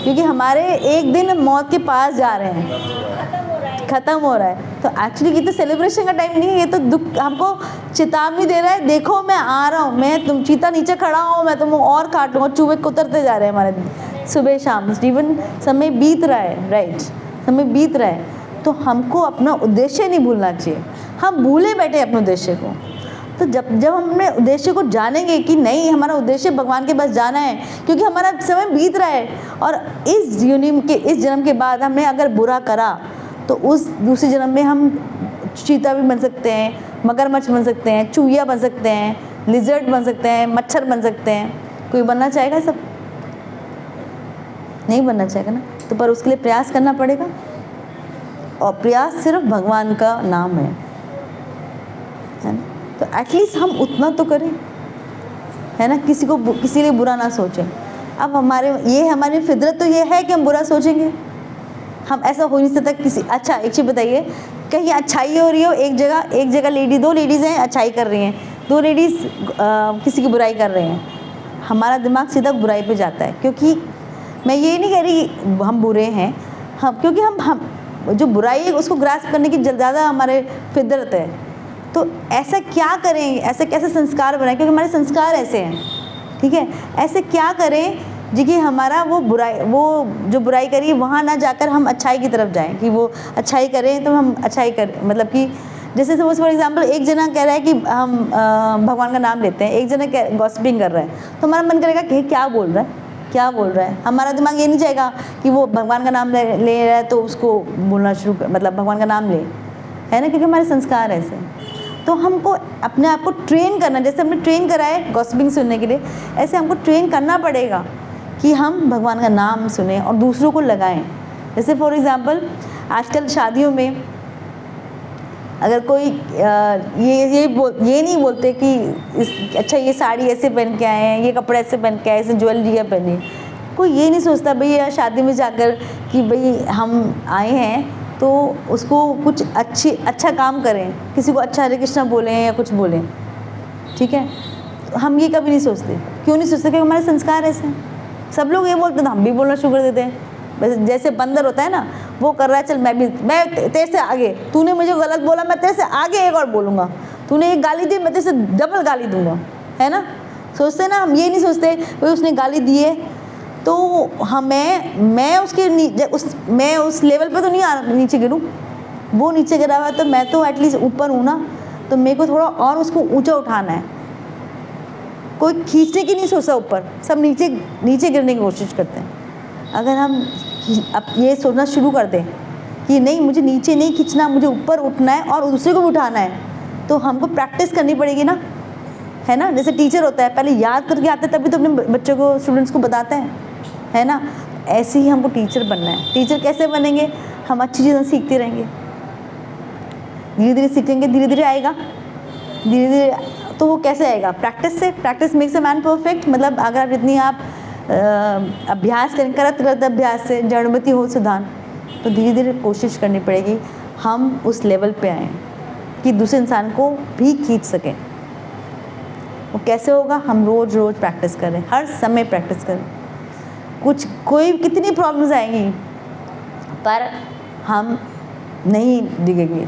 क्योंकि हमारे एक दिन मौत के पास जा रहे हैं, ख़त्म हो रहा है। तो एक्चुअली ये तो सेलिब्रेशन का टाइम नहीं है, ये तो दुख, हमको चेतावनी दे रहा है, देखो मैं आ रहा हूँ, मैं तुम चीता नीचे खड़ा हूँ, मैं तुम और काटूँ, और चूहे कुतरते जा रहे हैं हमारे सुबह शाम जीवन समय बीत रहा है, राइट, समय बीत रहा है, तो हमको अपना उद्देश्य नहीं भूलना चाहिए। हम भूले बैठे अपने उद्देश्य को। तो जब हम अपने उद्देश्य को जानेंगे कि नहीं, हमारा उद्देश्य भगवान के पास जाना है, क्योंकि हमारा समय बीत रहा है और इस जन्म के बाद हमने अगर बुरा करा तो उस दूसरे जन्म में हम चीता भी बन सकते हैं, मगरमच्छ बन सकते हैं, चूहिया बन सकते हैं, लिजर्ड बन सकते हैं, मच्छर बन सकते हैं। कोई बनना चाहेगा? सब नहीं बनना चाहेगा ना। तो पर उसके लिए प्रयास करना पड़ेगा, और प्रयास सिर्फ भगवान का नाम है ना। तो एटलीस्ट हम उतना तो करें, है ना, किसी लिए बुरा ना सोचें। अब हमारी फितरत तो ये है कि हम बुरा सोचेंगे, हम ऐसा हो नहीं सकता किसी। अच्छा एक चीज़ बताइए, कहीं अच्छाई हो रही हो, एक जगह दो लेडीज़ हैं, अच्छाई कर रही हैं, दो लेडीज़ किसी की बुराई कर रहे हैं, हमारा दिमाग सीधा बुराई पे जाता है। क्योंकि मैं ये नहीं कह रही हम बुरे हैं, क्योंकि हम जो बुराई है उसको ग्रास्प करने की ज़्यादा हमारे फितरत है। तो ऐसा क्या करें, ऐसे कैसे संस्कार बनाएं, क्योंकि हमारे संस्कार ऐसे हैं, ठीक है। ऐसे क्या करें जी कि हमारा वो जो बुराई करी वहाँ ना जाकर हम अच्छाई की तरफ जाएं, कि वो अच्छाई करें तो हम अच्छाई करें। मतलब कि जैसे सपोज फॉर एग्जांपल एक जना कह रहा है कि हम भगवान का नाम लेते हैं, एक जना गॉसिपिंग कर रहा है, तो हमारा मन करेगा कि क्या बोल रहा है। हमारा दिमाग ये नहीं चाहेगा कि वो भगवान का नाम ले रहा है तो उसको बोलना मतलब भगवान का नाम ले, है ना, क्योंकि हमारे संस्कार ऐसे हैं। तो हमको अपने आप को ट्रेन करना, जैसे हमने ट्रेन करा है गॉसिपिंग सुनने के लिए, ऐसे हमको ट्रेन करना पड़ेगा कि हम भगवान का नाम सुने और दूसरों को लगाएं। जैसे फॉर एग्जांपल आजकल शादियों में अगर कोई ये नहीं बोलते कि अच्छा ये साड़ी ऐसे पहन के आए हैं, ये कपड़े ऐसे पहन के आए, ऐसे ज्वेलरी है पहनी, कोई ये नहीं सोचता भई शादी में जाकर कि भाई हम आए हैं तो उसको कुछ अच्छा काम करें, किसी को अच्छा हरे कृष्णा बोलें या कुछ बोलें, ठीक है। तो हम ये कभी नहीं सोचते। क्यों नहीं सोचते? क्योंकि हमारे संस्कार ऐसे हैं। सब लोग ये बोलते हैं तो हम भी बोलना शुरू कर देते हैं। वैसे जैसे बंदर होता है ना, वो कर रहा है, चल मैं तेरे से आगे, तूने मुझे गलत बोला, मैं तेरे से आगे एक और बोलूँगा, तूने एक गाली दी, मैं तेरे से डबल गाली दूँगा, है ना। सोचते ना, हम ये नहीं सोचते भाई उसने गाली दी है तो मैं उस लेवल पे तो नहीं नीचे गिरूँ, वो नीचे गिरा हुआ है तो मैं तो एटलीस्ट ऊपर हूँ ना, तो मेरे को थोड़ा और उसको ऊंचा उठाना है। कोई खींचने की नहीं सोचता ऊपर, सब नीचे गिरने की कोशिश करते हैं। अगर हम अब ये सोचना शुरू कर दें कि नहीं, मुझे नीचे नहीं खींचना, मुझे ऊपर उठना है और दूसरे को भी उठाना है, तो हमको प्रैक्टिस करनी पड़ेगी ना, है ना। जैसे टीचर होता है, पहले याद करके आते तभी तो अपने बच्चों को, स्टूडेंट्स को बताते हैं, है ना। ऐसे ही हमको टीचर बनना है। टीचर कैसे बनेंगे? हम अच्छी चीज़ें सीखते रहेंगे, धीरे धीरे सीखेंगे, धीरे धीरे आएगा, धीरे धीरे। तो वो कैसे आएगा? प्रैक्टिस से। Practice makes a man perfect. मतलब अगर जितनी आप अभ्यास करें, करत अभ्यास से जड़मति हो सुधान, तो धीरे धीरे कोशिश करनी पड़ेगी हम उस लेवल पे आएँ कि दूसरे इंसान को भी खींच सकें। वो कैसे होगा? हम रोज़ प्रैक्टिस करें, हर समय प्रैक्टिस करें। कोई कितनी प्रॉब्लम्स आएंगी पर हम नहीं डिगेंगे।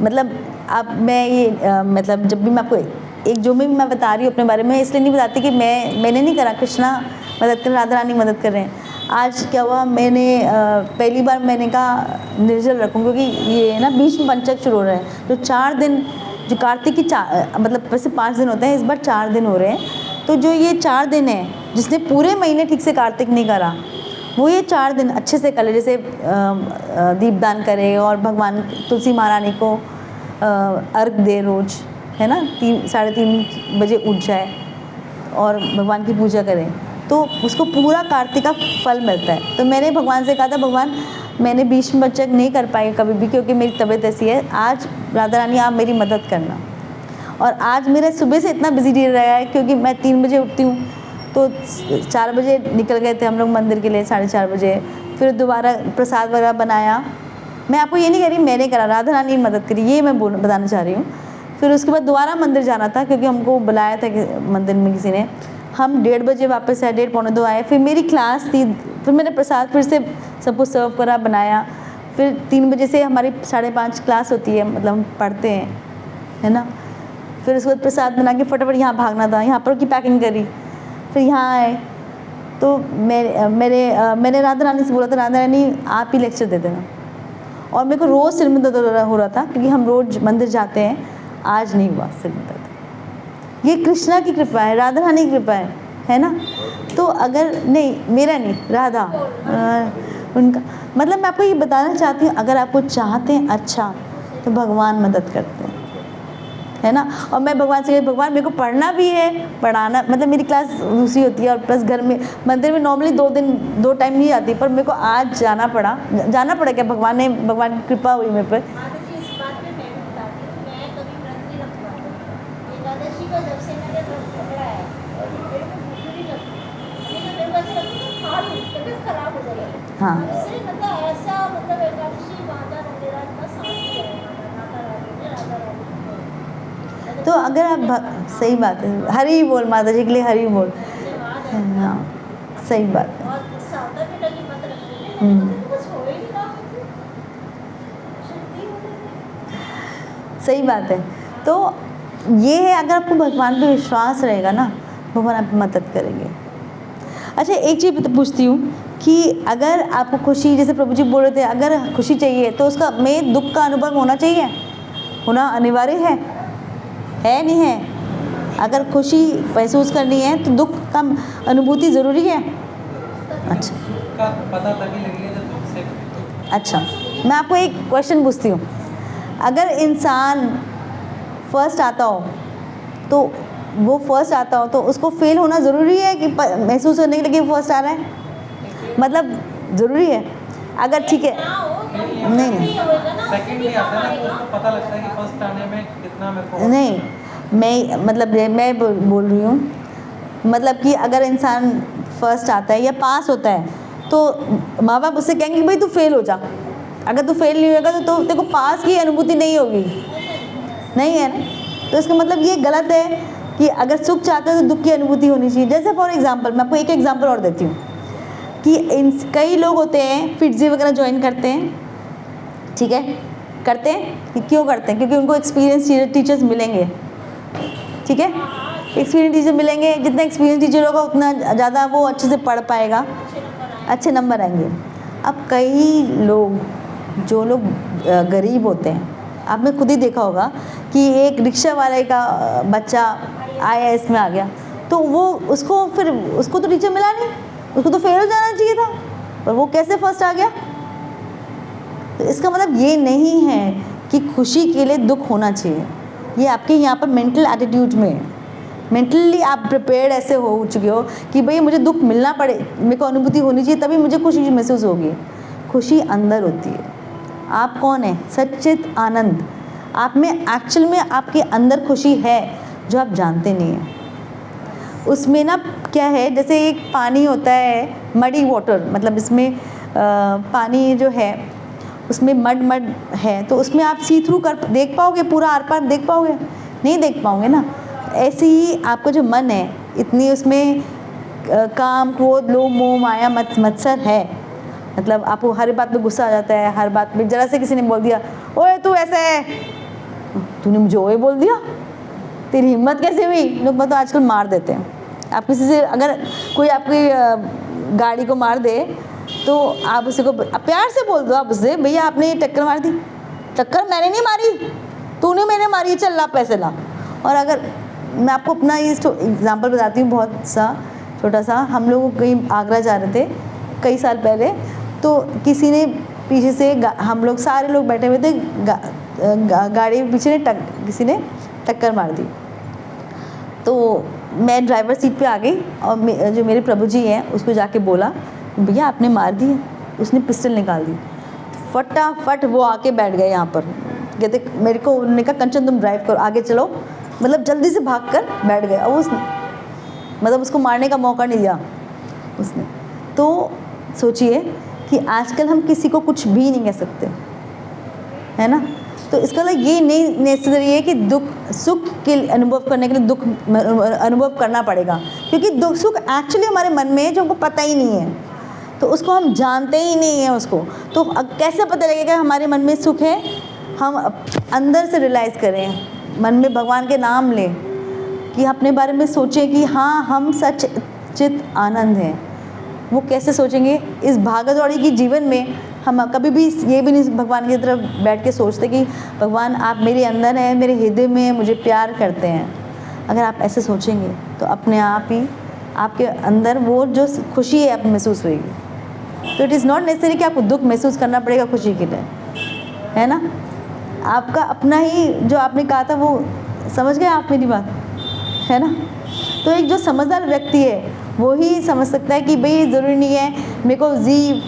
मतलब अब मैं ये मतलब जब भी मैं आपको एक जो मैं बता रही हूँ अपने बारे में, इसलिए नहीं बताती कि मैंने नहीं करा, कृष्णा मदद कर, राधा रानी मदद कर रहे हैं। आज क्या हुआ, मैंने पहली बार मैंने कहा निर्जल रखूँ, क्योंकि ये ना बीच में पंचक शुरू हो रहे हैं, जो 4 दिन, जो कार्तिक की मतलब वैसे 5 दिन होते हैं, इस बार 4 दिन हो रहे हैं। तो जो ये 4 दिन है, जिसने पूरे महीने ठीक से कार्तिक नहीं करा, वो ये 4 दिन अच्छे से करे। जैसे दीपदान करे और भगवान तुलसी महारानी को अर्घ दे रोज़, है ना, 3-3:30 बजे उठ जाए और भगवान की पूजा करें, तो उसको पूरा कार्तिक का फल मिलता है। तो मैंने भगवान से कहा था, भगवान मैंने बीच में बचक नहीं कर पाई कभी भी, क्योंकि मेरी तबीयत ऐसी है, आज राधा रानी आप मेरी मदद करना। और आज मेरा सुबह से इतना बिजी डे रहा है, क्योंकि मैं 3 बजे उठती हूँ, तो 4 बजे निकल गए थे हम लोग मंदिर के लिए, 4:30 बजे, फिर दोबारा प्रसाद वगैरह बनाया। मैं आपको ये नहीं कह रही मैंने करा, राधा रानी ने मदद करी, ये मैं बताना चाह रही हूँ। फिर उसके बाद दोबारा मंदिर जाना था, क्योंकि हमको बुलाया था कि मंदिर में किसी ने। हम 1:30 बजे वापस आए, 1:30 पौने 2 आए। फिर मेरी क्लास थी, फिर मैंने प्रसाद फिर से सबको सर्व करा, बनाया। फिर 3 बजे से हमारी 5:30 क्लास होती है, मतलब हम पढ़ते हैं, है ना। फिर उसके बाद प्रसाद बना के फटाफट यहाँ भागना था, यहाँ पर की पैकिंग करी, फिर यहाँ आए, तो मैंने राधा रानी से बोला था, राधा रानी आप ही लेक्चर दे देना। और मेरे को रोज़ सिर में दर्द हो रहा था क्योंकि हम रोज़ मंदिर जाते हैं, आज नहीं हुआ सिर में दर्द। ये कृष्णा की कृपा है, राधा रानी की कृपा है ना। तो अगर नहीं, मेरा नहीं, राधा उनका, मतलब मैं आपको ये बताना चाहती हूँ, अगर आपको चाहते हैं अच्छा तो भगवान मदद करते हैं, है ना। और मैं भगवान से, भगवान मेरे को पढ़ना भी है, पढ़ाना, मतलब मेरी क्लास दूसरी होती है और प्लस घर में मंदिर में नॉर्मली 2 टाइम नहीं आती, पर मेरे को आज जाना पड़ा क्या, भगवान की कृपा हुई मेरे पर। माता जी, इस बात पे मैं भी बताती हूँ, मैं कभी व्रत नहीं रख पाती। एकादशी का जब से मैंने व्रत पकड़ा है, मेरे को भूख नहीं लगती, लेकिन मेरे पास लगती है खा लूँ, तबीयत खराब हो जाएगी। हाँ। इससे मतलब ऐसा, मतलब एकादशी माता मेरा इतना शांति है, माता रानी ने, राधा रानी ने। तो अगर आप सही बात है, हरी बोल माता जी के लिए, हरी बोल। हाँ, सही बात है। बहुत गुस्सा होता है बेटा की मत रखनी, कुछ हो ही नहीं रहा, शक्ति हो गई। सही बात है। तो ये है, अगर आपको भगवान पे विश्वास रहेगा ना, भगवान आपकी मदद करेंगे। अच्छा, एक चीज़ पूछती हूँ कि अगर आपको खुशी, जैसे प्रभु जी बोल रहे थे, अगर खुशी चाहिए तो उसका में दुख का अनुभव होना चाहिए, होना अनिवार्य है नहीं है। अगर खुशी महसूस करनी है तो दुख का अनुभूति ज़रूरी है। अच्छा, का पता तभी लगेगा जब दुख से। अच्छा, मैं आपको एक क्वेश्चन पूछती हूँ, अगर इंसान फर्स्ट आता हो तो उसको फेल होना ज़रूरी है कि महसूस करने के लिए कि फर्स्ट आ रहा है, मतलब ज़रूरी है? अगर ठीक है, नहीं सेकंड नहीं आता ना, तो उसको पता लगता है कि फर्स्ट आने में कितना मेरे को। नहीं, मैं बोल रही हूँ, मतलब कि अगर इंसान फर्स्ट आता है या पास होता है तो माँ बाप उससे कहेंगे भाई तू फेल हो जा, अगर तू फेल नहीं होगा तो तेरे को पास की अनुभूति नहीं होगी, नहीं है ना। तो इसका मतलब ये गलत है कि अगर सुख चाहते हो तो दुख की अनुभूति होनी चाहिए। जैसे फॉर एग्जांपल, मैं आपको एक एग्जांपल और देती हूँ कि कई लोग होते हैं फिटजी वगैरह ज्वाइन करते हैं, ठीक है, करते हैं कि क्यों करते हैं, क्योंकि उनको एक्सपीरियंस टीचर्स मिलेंगे, ठीक है, एक्सपीरियंस टीचर मिलेंगे, जितना एक्सपीरियंस टीचर होगा उतना ज़्यादा वो अच्छे से पढ़ पाएगा, अच्छे नंबर आएंगे। अब कई लोग, जो लोग गरीब होते हैं, आपने खुद ही देखा होगा कि एक रिक्शा वाले का बच्चा IAS में आ गया, तो उसको तो टीचर मिला नहीं, उसको तो फेल हो जाना चाहिए था, पर वो कैसे फर्स्ट आ गया। तो इसका मतलब ये नहीं है कि खुशी के लिए दुख होना चाहिए, ये आपके यहाँ पर मेंटल एटीट्यूड में, मेंटली आप प्रिपेयर्ड ऐसे हो चुके हो कि भाई मुझे दुख मिलना पड़े, मेरे को अनुभूति होनी चाहिए तभी मुझे खुशी महसूस होगी। खुशी अंदर होती है। आप कौन है? सच्चित आनंद। आप में एक्चुअल में आपके अंदर खुशी है जो आप जानते नहीं हैं। उसमें ना क्या है, जैसे एक पानी होता है मडी वाटर, मतलब इसमें पानी जो है उसमें मड है, तो उसमें आप सी थ्रू कर देख पाओगे, पूरा आर पार देख पाओगे? नहीं देख पाओगे ना। ऐसे ही आपका जो मन है, इतनी उसमें काम, क्रोध, लोभ, मोह, माया, मत्सर है, मतलब आपको हर बात पे गुस्सा आ जाता है, हर बात पे जरा से किसी ने बोल दिया ओए तू ऐसा है, तूने मुझे ओए बोल दिया, तेरी हिम्मत कैसे हुई। लोग तो आजकल मार देते हैं। आप किसी से अगर कोई आपकी गाड़ी को मार दे तो आप उसी को प्यार से बोल दो, आप उससे भैया आपने टक्कर मार दी। टक्कर मैंने नहीं मारी, तूने मैंने मारी, चल ला पैसे ला। और अगर मैं आपको अपना ये एग्जांपल बताती हूँ, बहुत सा छोटा सा, हम लोग कहीं आगरा जा रहे थे कई साल पहले, तो किसी ने पीछे से हम लोग सारे लोग बैठे हुए थे, गाड़ी पीछे ने किसी ने टक्कर मार दी। तो मैं ड्राइवर सीट पे आ गई और जो मेरे प्रभु जी हैं उसको जाके बोला भैया आपने मार दी है। उसने पिस्टल निकाल दी, फटाफट वो आके बैठ गए यहाँ पर। कहते मेरे को उन्होंने कहा कंचन तुम ड्राइव करो, आगे चलो, मतलब जल्दी से भाग कर बैठ गए। और उसने मतलब उसको मारने का मौका नहीं दिया उसने। तो सोचिए कि आजकल हम किसी को कुछ भी नहीं कह सकते, है ना। तो इसका मतलब ये नहीं नेसेसरी है कि सुख के अनुभव करने के लिए दुख अनुभव करना पड़ेगा, क्योंकि दुख सुख एक्चुअली हमारे मन में है जो हमको पता ही नहीं है, तो उसको हम जानते ही नहीं हैं उसको। तो कैसे पता लगेगा हमारे मन में सुख है? हम अंदर से रियलाइज़ करें, मन में भगवान के नाम लें, कि अपने बारे में सोचें कि हाँ हम सच चित आनंद हैं, वो कैसे सोचेंगे? इस भागदौड़ी की जीवन में हम कभी भी ये भी नहीं भगवान की तरफ बैठ के सोचते कि भगवान आप मेरे अंदर हैं, मेरे हृदय में हैं, मुझे प्यार करते हैं। अगर आप ऐसे सोचेंगे तो अपने आप ही आपके अंदर वो जो खुशी है आप महसूस होगी। तो इट इज़ नॉट नेसेसरी कि आपको दुख महसूस करना पड़ेगा खुशी के लिए, है ना? आपका अपना ही जो आपने कहा था वो समझ गए आप मेरी बात, है ना? तो एक जो समझदार व्यक्ति है वो ही समझ सकता है कि भाई ज़रूरी नहीं है मेरे को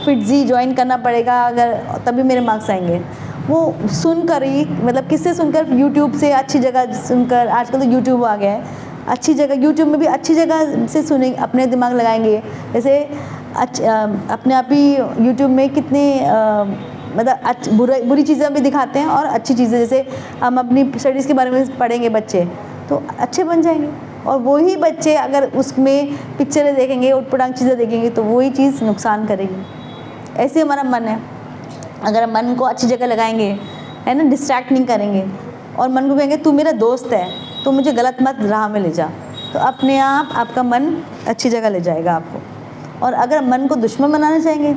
फिट जी ज्वाइन करना पड़ेगा अगर तभी मेरे मार्क्स आएंगे। वो सुनकर ही, मतलब किससे सुनकर? यूट्यूब से, अच्छी जगह सुनकर। आजकल तो यूट्यूब आ गया है, अच्छी जगह, यूट्यूब में भी अच्छी जगह से सुनेंगे, अपने दिमाग लगाएंगे। जैसे अपने आप ही यूट्यूब में कितने मतलब बुरी चीज़ें भी दिखाते हैं और अच्छी चीज़ें, जैसे हम अपनी स्टडीज़ के बारे में पढ़ेंगे बच्चे तो अच्छे बन जाएंगे। और वही बच्चे अगर उसमें पिक्चरें देखेंगे, उटपटांग चीज़ें देखेंगे तो वही चीज़ नुकसान करेगी। ऐसे हमारा मन है, अगर हम मन को अच्छी जगह लगाएंगे, है ना, डिस्ट्रैक्ट नहीं करेंगे और मन को कहेंगे तू मेरा दोस्त है तो मुझे गलत मत राह में ले जा, तो अपने आप आपका मन अच्छी जगह ले जाएगा आपको। और अगर मन को दुश्मन बनाना चाहेंगे,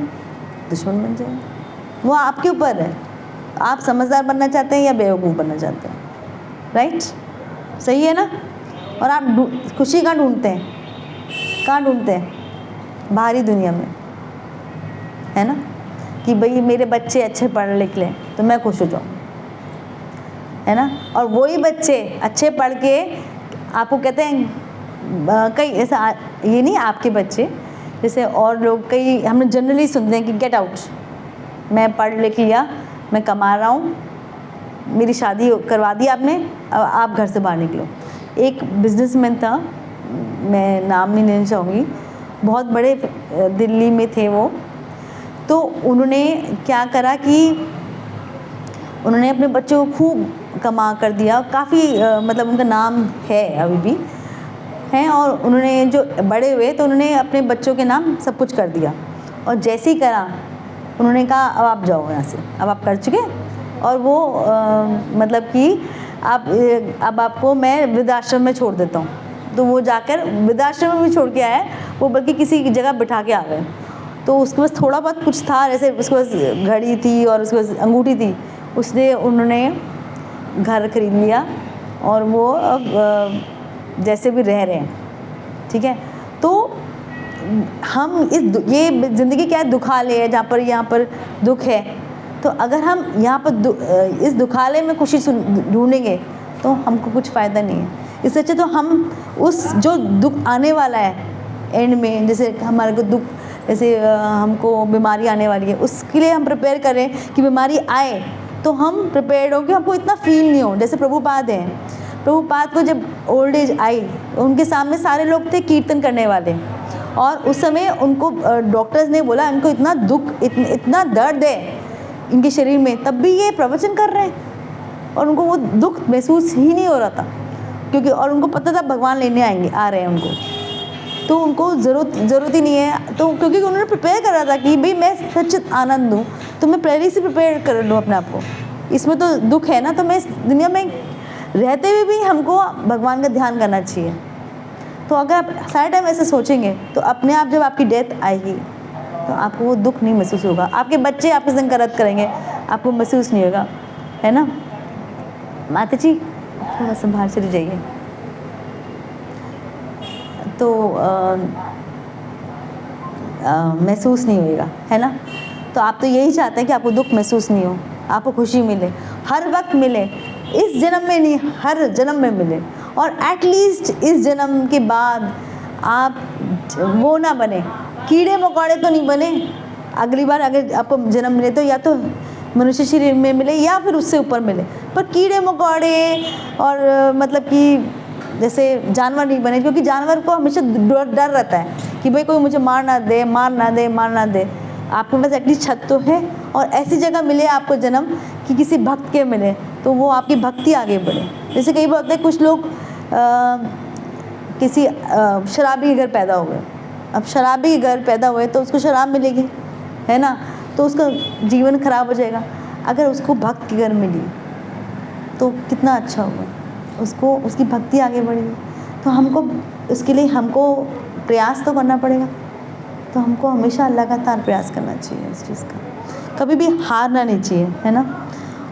दुश्मन बन जाएंगे। वो आपके ऊपर है, आप समझदार बनना चाहते हैं या बेवकूफ़ बनना चाहते हैं, राइट? सही है ना? और आप खुशी कहाँ ढूंढते हैं? कहाँ ढूंढते हैं? बाहरी दुनिया में, है ना, कि भाई मेरे बच्चे अच्छे पढ़ लिख लें तो मैं खुश हो जाऊँ, है ना? और वही बच्चे अच्छे पढ़ के आपको कहते हैं कई ऐसा, ये नहीं आपके बच्चे, जैसे और लोग कई हमने जनरली सुनते हैं कि गेट आउट, मैं पढ़ लिख लिया, मैं कमा रहा हूँ, मेरी शादी करवा दी आपने, अब आप घर से बाहर निकलो। एक बिजनेसमैन था, मैं नाम नहीं लेना चाहूँगी, बहुत बड़े दिल्ली में थे वो। तो उन्होंने क्या करा कि उन्होंने अपने बच्चों को खूब कमा कर दिया, काफ़ी मतलब उनका नाम है अभी भी है। और उन्होंने जो बड़े हुए तो उन्होंने अपने बच्चों के नाम सब कुछ कर दिया। और जैसे ही करा उन्होंने कहा अब आप जाओ यहाँ से, अब आप कर चुके। और वो मतलब कि अब आपको मैं वृद्धाश्रम में छोड़ देता हूँ। तो वो जाकर वृद्धाश्रम में भी छोड़ के आया, वो बल्कि किसी जगह बिठा के आ गए। तो उसके पास थोड़ा बहुत कुछ था, जैसे उसके पास घड़ी थी और उसके पास अंगूठी थी, उसने उन्होंने घर खरीद लिया और वो अब जैसे भी रह रहे हैं, ठीक है। तो हम ये ज़िंदगी क्या है, दुखालय है, जहाँ पर यहाँ पर दुख है। तो अगर हम यहाँ पर इस दुखालय में खुशी ढूंढेंगे तो हमको कुछ फ़ायदा नहीं है। इससे अच्छा तो हम उस जो दुख आने वाला है एंड में, जैसे हमारे को दुख, जैसे हमको बीमारी आने वाली है, उसके लिए हम प्रिपेयर करें कि बीमारी आए तो हम प्रिपेयर्ड हो कि हमको इतना फील नहीं हो। जैसे प्रभुपाद हैं, प्रभुपाद को जब ओल्ड एज आई, उनके सामने सारे लोग थे कीर्तन करने वाले, और उस समय उनको डॉक्टर्स ने बोला इनको इतना दुख, इतना दर्द है इनके शरीर में, तब भी ये प्रवचन कर रहे हैं और उनको वो दुख महसूस ही नहीं हो रहा था, क्योंकि और उनको पता था भगवान लेने आ रहे हैं उनको, तो उनको ज़रूरत ही नहीं है। तो क्योंकि उन्होंने प्रिपेयर करा था कि भाई मैं सच्चित आनंद दूँ, तो मैं पहले से प्रिपेयर कर लूँ अपने आप को। इसमें तो दुख है ना, तो मैं इस दुनिया में रहते हुए भी हमको भगवान का ध्यान करना चाहिए। तो अगर आप सारे टाइम ऐसे सोचेंगे तो अपने आप जब आपकी डेथ आएगी तो आपको वो दुख नहीं महसूस होगा। आपके बच्चे आपके संग गलत करेंगे, आपको महसूस नहीं होगा, है ना। माता जी थोड़ा सा बाहर चली जाइए। तो महसूस नहीं होएगा, है ना। तो आप तो यही चाहते हैं कि आपको दुख महसूस नहीं हो, आपको खुशी मिले, हर वक्त मिले, इस जन्म में नहीं हर जन्म में मिले। और एटलीस्ट इस जन्म के बाद आप वो ना बने, कीड़े मकोड़े तो नहीं बने। अगली बार अगर आपको जन्म मिले तो या तो मनुष्य शरीर में मिले या फिर उससे ऊपर मिले, पर कीड़े मकोड़े और मतलब कि जैसे जानवर नहीं बने, क्योंकि जानवर को हमेशा डर रहता है कि भाई कोई मुझे मार ना दे, मार ना दे, मार ना दे। आपके पास एटलीस्ट छत तो है, और ऐसी जगह मिले आपको जन्म कि किसी भक्त के मिले, तो वो आपकी भक्ति आगे बढ़े। जैसे कई बार होता है कुछ लोग किसी शराबी के घर पैदा हो गए, अब शराबी के घर पैदा हुए तो उसको शराब मिलेगी, है ना, तो उसका जीवन खराब हो जाएगा। अगर उसको भक्त के घर मिली तो कितना अच्छा होगा, उसको उसकी भक्ति आगे बढ़ेगी। तो हमको उसके लिए हमको प्रयास तो करना पड़ेगा, तो हमको हमेशा लगातार प्रयास करना चाहिए इस चीज़ का, कभी भी हारना नहीं चाहिए, है ना।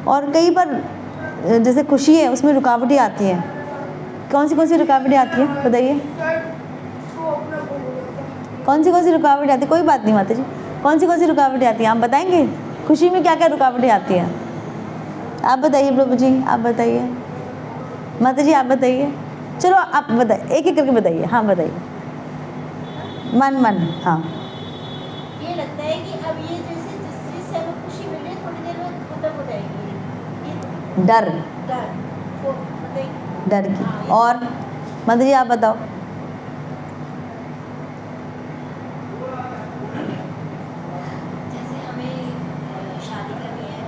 और कई बार जैसे खुशी है उसमें रुकावटें आती हैं। कौन सी रुकावटें आती हैं बताइए? कौन सी रुकावटें आती है? कोई बात नहीं माता जी, कौन सी रुकावटें आती हैं आप बताएंगे? खुशी में क्या क्या रुकावटें आती हैं आप बताइए प्रभु जी, आप बताइए। माता जी आप बताइए, चलो आप बताइए, एक एक करके बताइए। हाँ बताइए। मन हाँ। ये लगता है कि अब ये जैसे जिस चीज़ से हमें खुशी मिल रही है थोड़ी देर में खत्म हो जाएगी, ये डर वो मतलब डर की। और माता जी आप बताओ। जैसे हमें शादी करनी है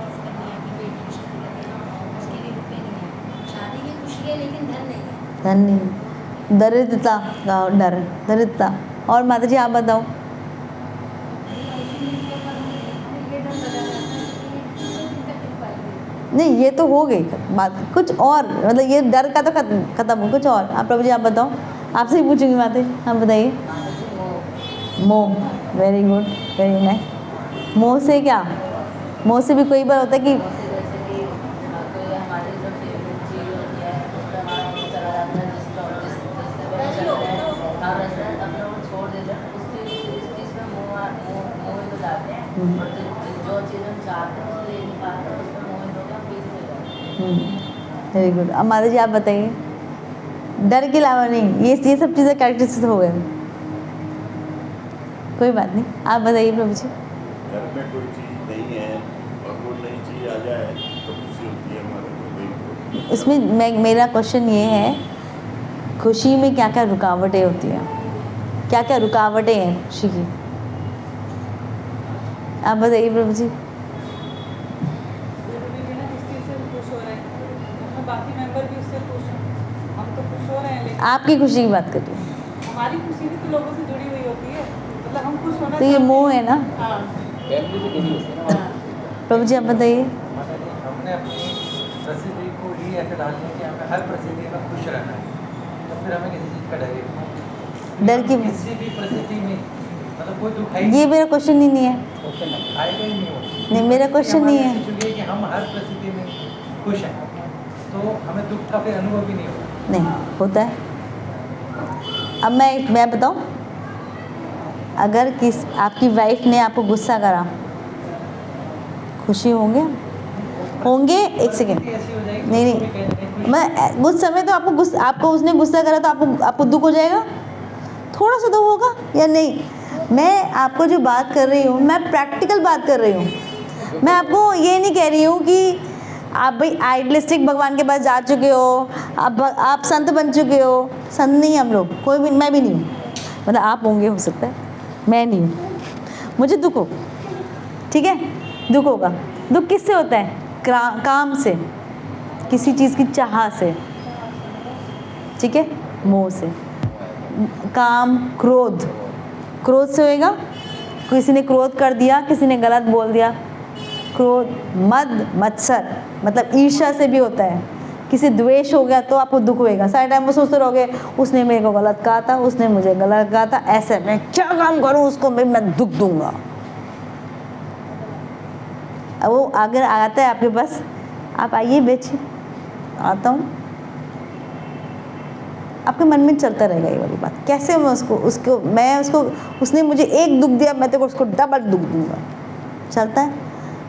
कि बेटी की शादी करनी है, उसके लिए रुपए नहीं है। शादी की खुशी है लेकिन धन नहीं है। धन नहीं, दरिद्रता का डर, दरिद्रता। और माता जी आप बताओ। नहीं ये तो हो गई बात, कुछ और मतलब ये डर का तो खत्म हो, कुछ और। आप प्रभु जी आप बताओ, आपसे ही पूछूंगी बातें। हाँ बताइए। मोह, वेरी गुड, वेरी नाइस। मोह से क्या? मोह से भी कोई बार होता है कि वेरी गुड। अब माता जी आप बताइए। डर के अलावा नहीं, ये सब चीज़ें कैरेक्टरिस्टिक्स हो गए, कोई बात नहीं। आप बताइए प्रभु जी। घर में कोई चीज़ नहीं है और वो नई चीज़ आ जाए तो खुशी होती है हमारे को। इसमें मेरा क्वेश्चन ये है, खुशी में क्या क्या रुकावटें होती हैं? क्या क्या रुकावटें हैं खुशी की? आप बताइए प्रभु जी। जरूरी नहीं ना जिस चीज़ से खुश हो रहे हैं, बाकी मेंबर भी उससे खुश हैं। हम तो खुश हो रहे हैं लेकिन आपकी खुशी की बात कर रही हूँ। हमारी खुशी भी तो लोगों से जुड़ी हुई होती है, मतलब हम खुश होना तो ये मोह है ना। हाँ फैमिली से जुड़ी होती है ना। प्रभु जी आप बताइए। माता जी हमने अपनी परिस्थिति को ही ऐसे डाल दिया कि हमें हर परिस्थिति में खुश रहना है, तो फिर हमें किसी चीज़ का डर ही नहीं। डर की किसी भी परिस्थिति में मतलब कोई दुख है ही ये मेरा क्वेश्चन ही नहीं है। आएगा ही नहीं वो। नहीं, मेरा क्वेश्चन नहीं है। हमारी चुकी है कि हम हर परिस्थिति में खुश हैं, तो हमें दुख का फिर अनुभव भी नहीं होगा। नहीं होता है। अब मैं बताऊं, अगर आपकी वाइफ ने आपको गुस्सा करा, खुशी होंगे एक सेकेंड। ऐसी हो जाएगी नहीं तो भी कहीं मैं उस समय तो आपको उसने गुस्सा करा तो आपको दुख हो जाएगा, थोड़ा सा दुख होगा या नहीं? मैं आपको जो बात कर रही हूँ, मैं प्रैक्टिकल बात कर रही हूँ। मैं आपको ये नहीं कह रही हूँ कि आप भाई आइडलिस्टिक भगवान के पास जा चुके हो, आप संत बन चुके हो। संत नहीं हम लोग, कोई भी, मैं भी नहीं हूँ। मतलब आप होंगे हो सकता है, मैं नहीं हूँ। मुझे दुख हो, ठीक है, दुख होगा। दुख किससे होता है? काम से, किसी चीज़ की चाह से, ठीक है, मोह से। काम, क्रोध से होएगा। किसी ने क्रोध कर दिया, किसी ने गलत बोल दिया। क्रोध, मत्सर मतलब ईर्ष्या से भी होता है। किसी द्वेष हो गया तो आपको दुख होएगा। सारे टाइम में सोचते रहोगे उसने मेरे को गलत कहा था, उसने मुझे गलत कहा था, ऐसे मैं क्या काम करूं उसको मैं दुख दूंगा। अब वो अगर आता है आपके पास, आप आइए बेचिए, आता हूँ, आपके मन में चलता रहेगा ये वाली बात। कैसे मैं उसको उसने मुझे एक दुख दिया, मैं तो उसको डबल दुख दूंगा। चलता है।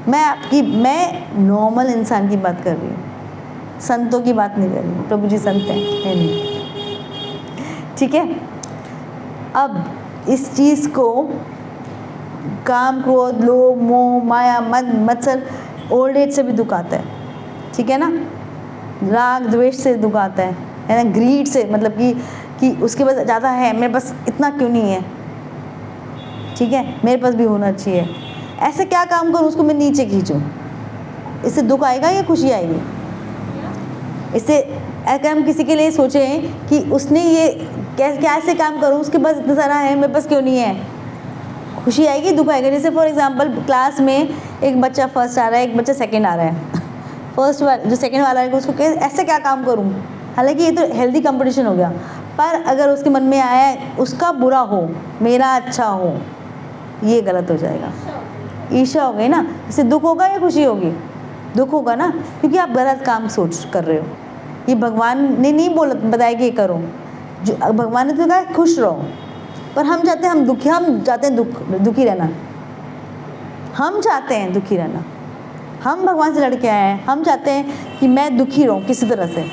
मैं नॉर्मल इंसान की बात कर रही हूँ, संतों की बात नहीं कर रही हूँ। प्रभु जी संत हैं नहीं, ठीक है। अब इस चीज़ को काम, क्रोध, लोभ, मोह, माया, मत्सर, ओल्ड एज से भी दुख आता है, ठीक है ना। राग द्वेष से दुख आता है ना। ग्रीड से मतलब कि उसके पास ज़्यादा है, मेरे पास इतना क्यों नहीं है, ठीक है, मेरे पास भी होना चाहिए। ऐसे क्या काम करूँ उसको मैं नीचे खींचूँ? इससे दुख आएगा या खुशी आएगी? इससे अगर हम किसी के लिए सोचें कि उसने ये कैसे काम करूँ, उसके पास इतना सारा है, मेरे पास क्यों नहीं है, खुशी आएगी, दुख आएगा? जैसे फॉर एग्जांपल क्लास में एक बच्चा फर्स्ट आ रहा है, एक बच्चा सेकंड आ रहा है। फर्स्ट वाला जो सेकंड वाला है उसको ऐसे क्या काम करूँ? हालांकि ये तो हेल्दी कंपटीशन हो गया, पर अगर उसके मन में आया उसका बुरा हो, मेरा अच्छा हो, ये गलत हो जाएगा। ईर्ष्या हो गई ना, इससे दुख होगा या खुशी होगी? दुख होगा ना, क्योंकि आप गलत काम सोच कर रहे हो। ये भगवान ने नहीं बताया कि ये करो, जो भगवान ने तो कहा खुश रहो, पर हम चाहते हैं हम चाहते हैं दुखी रहना। हम चाहते हैं दुखी रहना, हम भगवान से लड़ के आए हैं, हम चाहते हैं कि मैं दुखी रहूं किसी तरह से।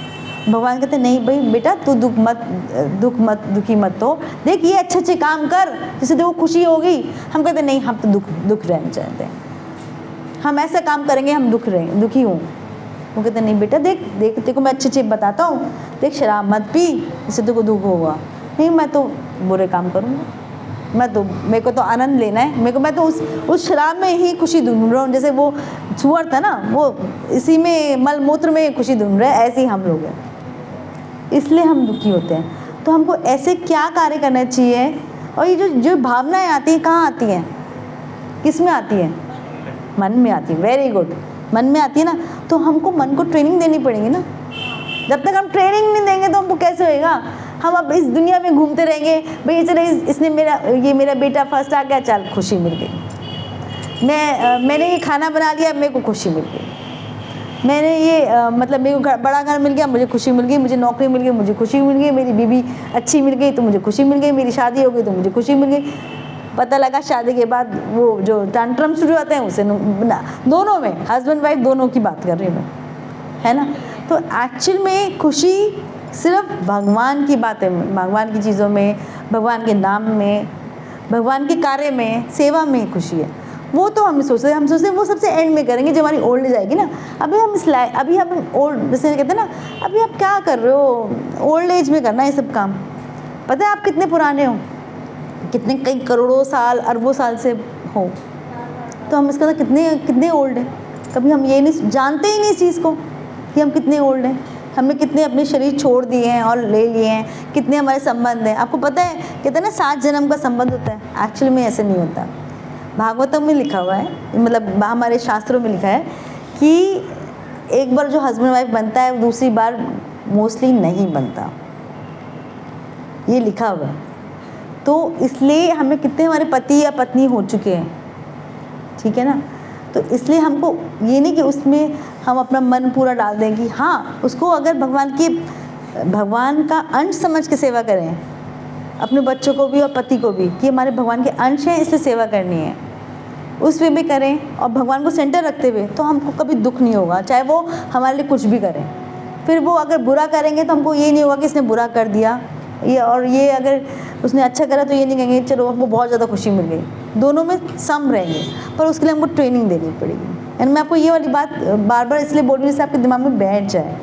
भगवान कहते हैं नहीं भाई बेटा, तू दुखी मत हो, देख ये अच्छे काम कर जिससे देखो खुशी होगी। हम कहते हैं नहीं, हम तो दुख रहना चाहते हैं, हम ऐसा काम करेंगे हम दुखी हूँ। वो कहते हैं नहीं बेटा, देख तेरे को मैं अच्छे बताता हूँ, देख शराब मत पी जिससे तेरे को दुख होगा। नहीं, मैं तो बुरे काम करूँगा, मेरे को तो आनंद लेना है, मैं तो उस शराब में ही खुशी ढूंढ रहा हूँ। जैसे वो सुअर था ना, वो इसी में मल मूत्र में खुशी ढूंढ रहा है, ऐसे ही हम लोग हैं, इसलिए हम दुखी होते हैं। तो हमको ऐसे क्या कार्य करना चाहिए? और ये जो भावनाएं आती हैं कहाँ आती हैं, किस में आती हैं? मन में आती है। वेरी गुड, मन में आती है ना, तो हमको मन को ट्रेनिंग देनी पड़ेगी ना। जब तक हम ट्रेनिंग नहीं देंगे तो हमको कैसे होएगा? हम अब इस दुनिया में घूमते रहेंगे, भाई चले इसने मेरा बेटा फर्स्ट आ गया, चल खुशी मिल गई। मैंने ये खाना बना लिया, मेरे को खुशी मिल गई। मैंने ये मतलब मेरे को बड़ा घर मिल गया, मुझे खुशी मिल गई। मुझे नौकरी मिल गई, मुझे खुशी मिल गई। मेरी बीवी अच्छी मिल गई तो मुझे खुशी मिल गई। मेरी शादी हो गई तो मुझे खुशी मिल गई। पता लगा शादी के बाद वो जो टैंट्रम शुरू होते हैं उसे दोनों में, हस्बैंड वाइफ दोनों की बात कर रही हूँ मैं, है ना। तो एक्चुअल में खुशी सिर्फ भगवान की बातें में, भगवान की चीज़ों में, भगवान के नाम में, भगवान के कार्य में, सेवा में खुशी है। वो तो हम सोचते हैं वो सबसे एंड में करेंगे जब हमारी ओल्ड एज आएगी ना। अभी हम ओल्ड, जैसे कहते हैं ना, अभी आप क्या कर रहे हो, ओल्ड एज में करना ये सब काम। पता है आप कितने पुराने हो, कितने कई करोड़ों साल अरबों साल से हो, तो हम इसका कितने ओल्ड हैं। कभी हम ये नहीं जानते ही नहीं इस चीज़ को कि हम कितने ओल्ड हैं। हमने कितने अपने शरीर छोड़ दिए हैं और ले लिए हैं, कितने हमारे संबंध हैं। आपको पता है, कहते हैं ना 7 जन्म का संबंध होता है, एक्चुअली में ऐसे नहीं होता। भागवतम में लिखा हुआ है, मतलब हमारे शास्त्रों में लिखा है कि एक बार जो हस्बैंड वाइफ बनता है वो दूसरी बार मोस्टली नहीं बनता, ये लिखा हुआ है। तो इसलिए हमें कितने हमारे पति या पत्नी हो चुके हैं, ठीक है ना। तो इसलिए हमको ये नहीं कि उसमें हम अपना मन पूरा डाल दें कि हाँ उसको अगर भगवान का अंश समझ के सेवा करें, अपने बच्चों को भी और पति को भी, कि हमारे भगवान के अंश हैं इसलिए सेवा करनी है, उस वे भी करें और भगवान को सेंटर रखते हुए, तो हमको कभी दुख नहीं होगा, चाहे वो हमारे लिए कुछ भी करें। फिर वो अगर बुरा करेंगे तो हमको ये नहीं होगा कि इसने बुरा कर दिया, ये अगर उसने अच्छा करा तो ये नहीं कहेंगे चलो हमको बहुत ज़्यादा खुशी मिल गई। दोनों में सम रहेंगे, पर उसके लिए हमको ट्रेनिंग देनी पड़ेगी। एंड मैं आपको ये वाली बात बार बार इसलिए बोल रही हूँ जिससे आपके दिमाग में बैठ जाए,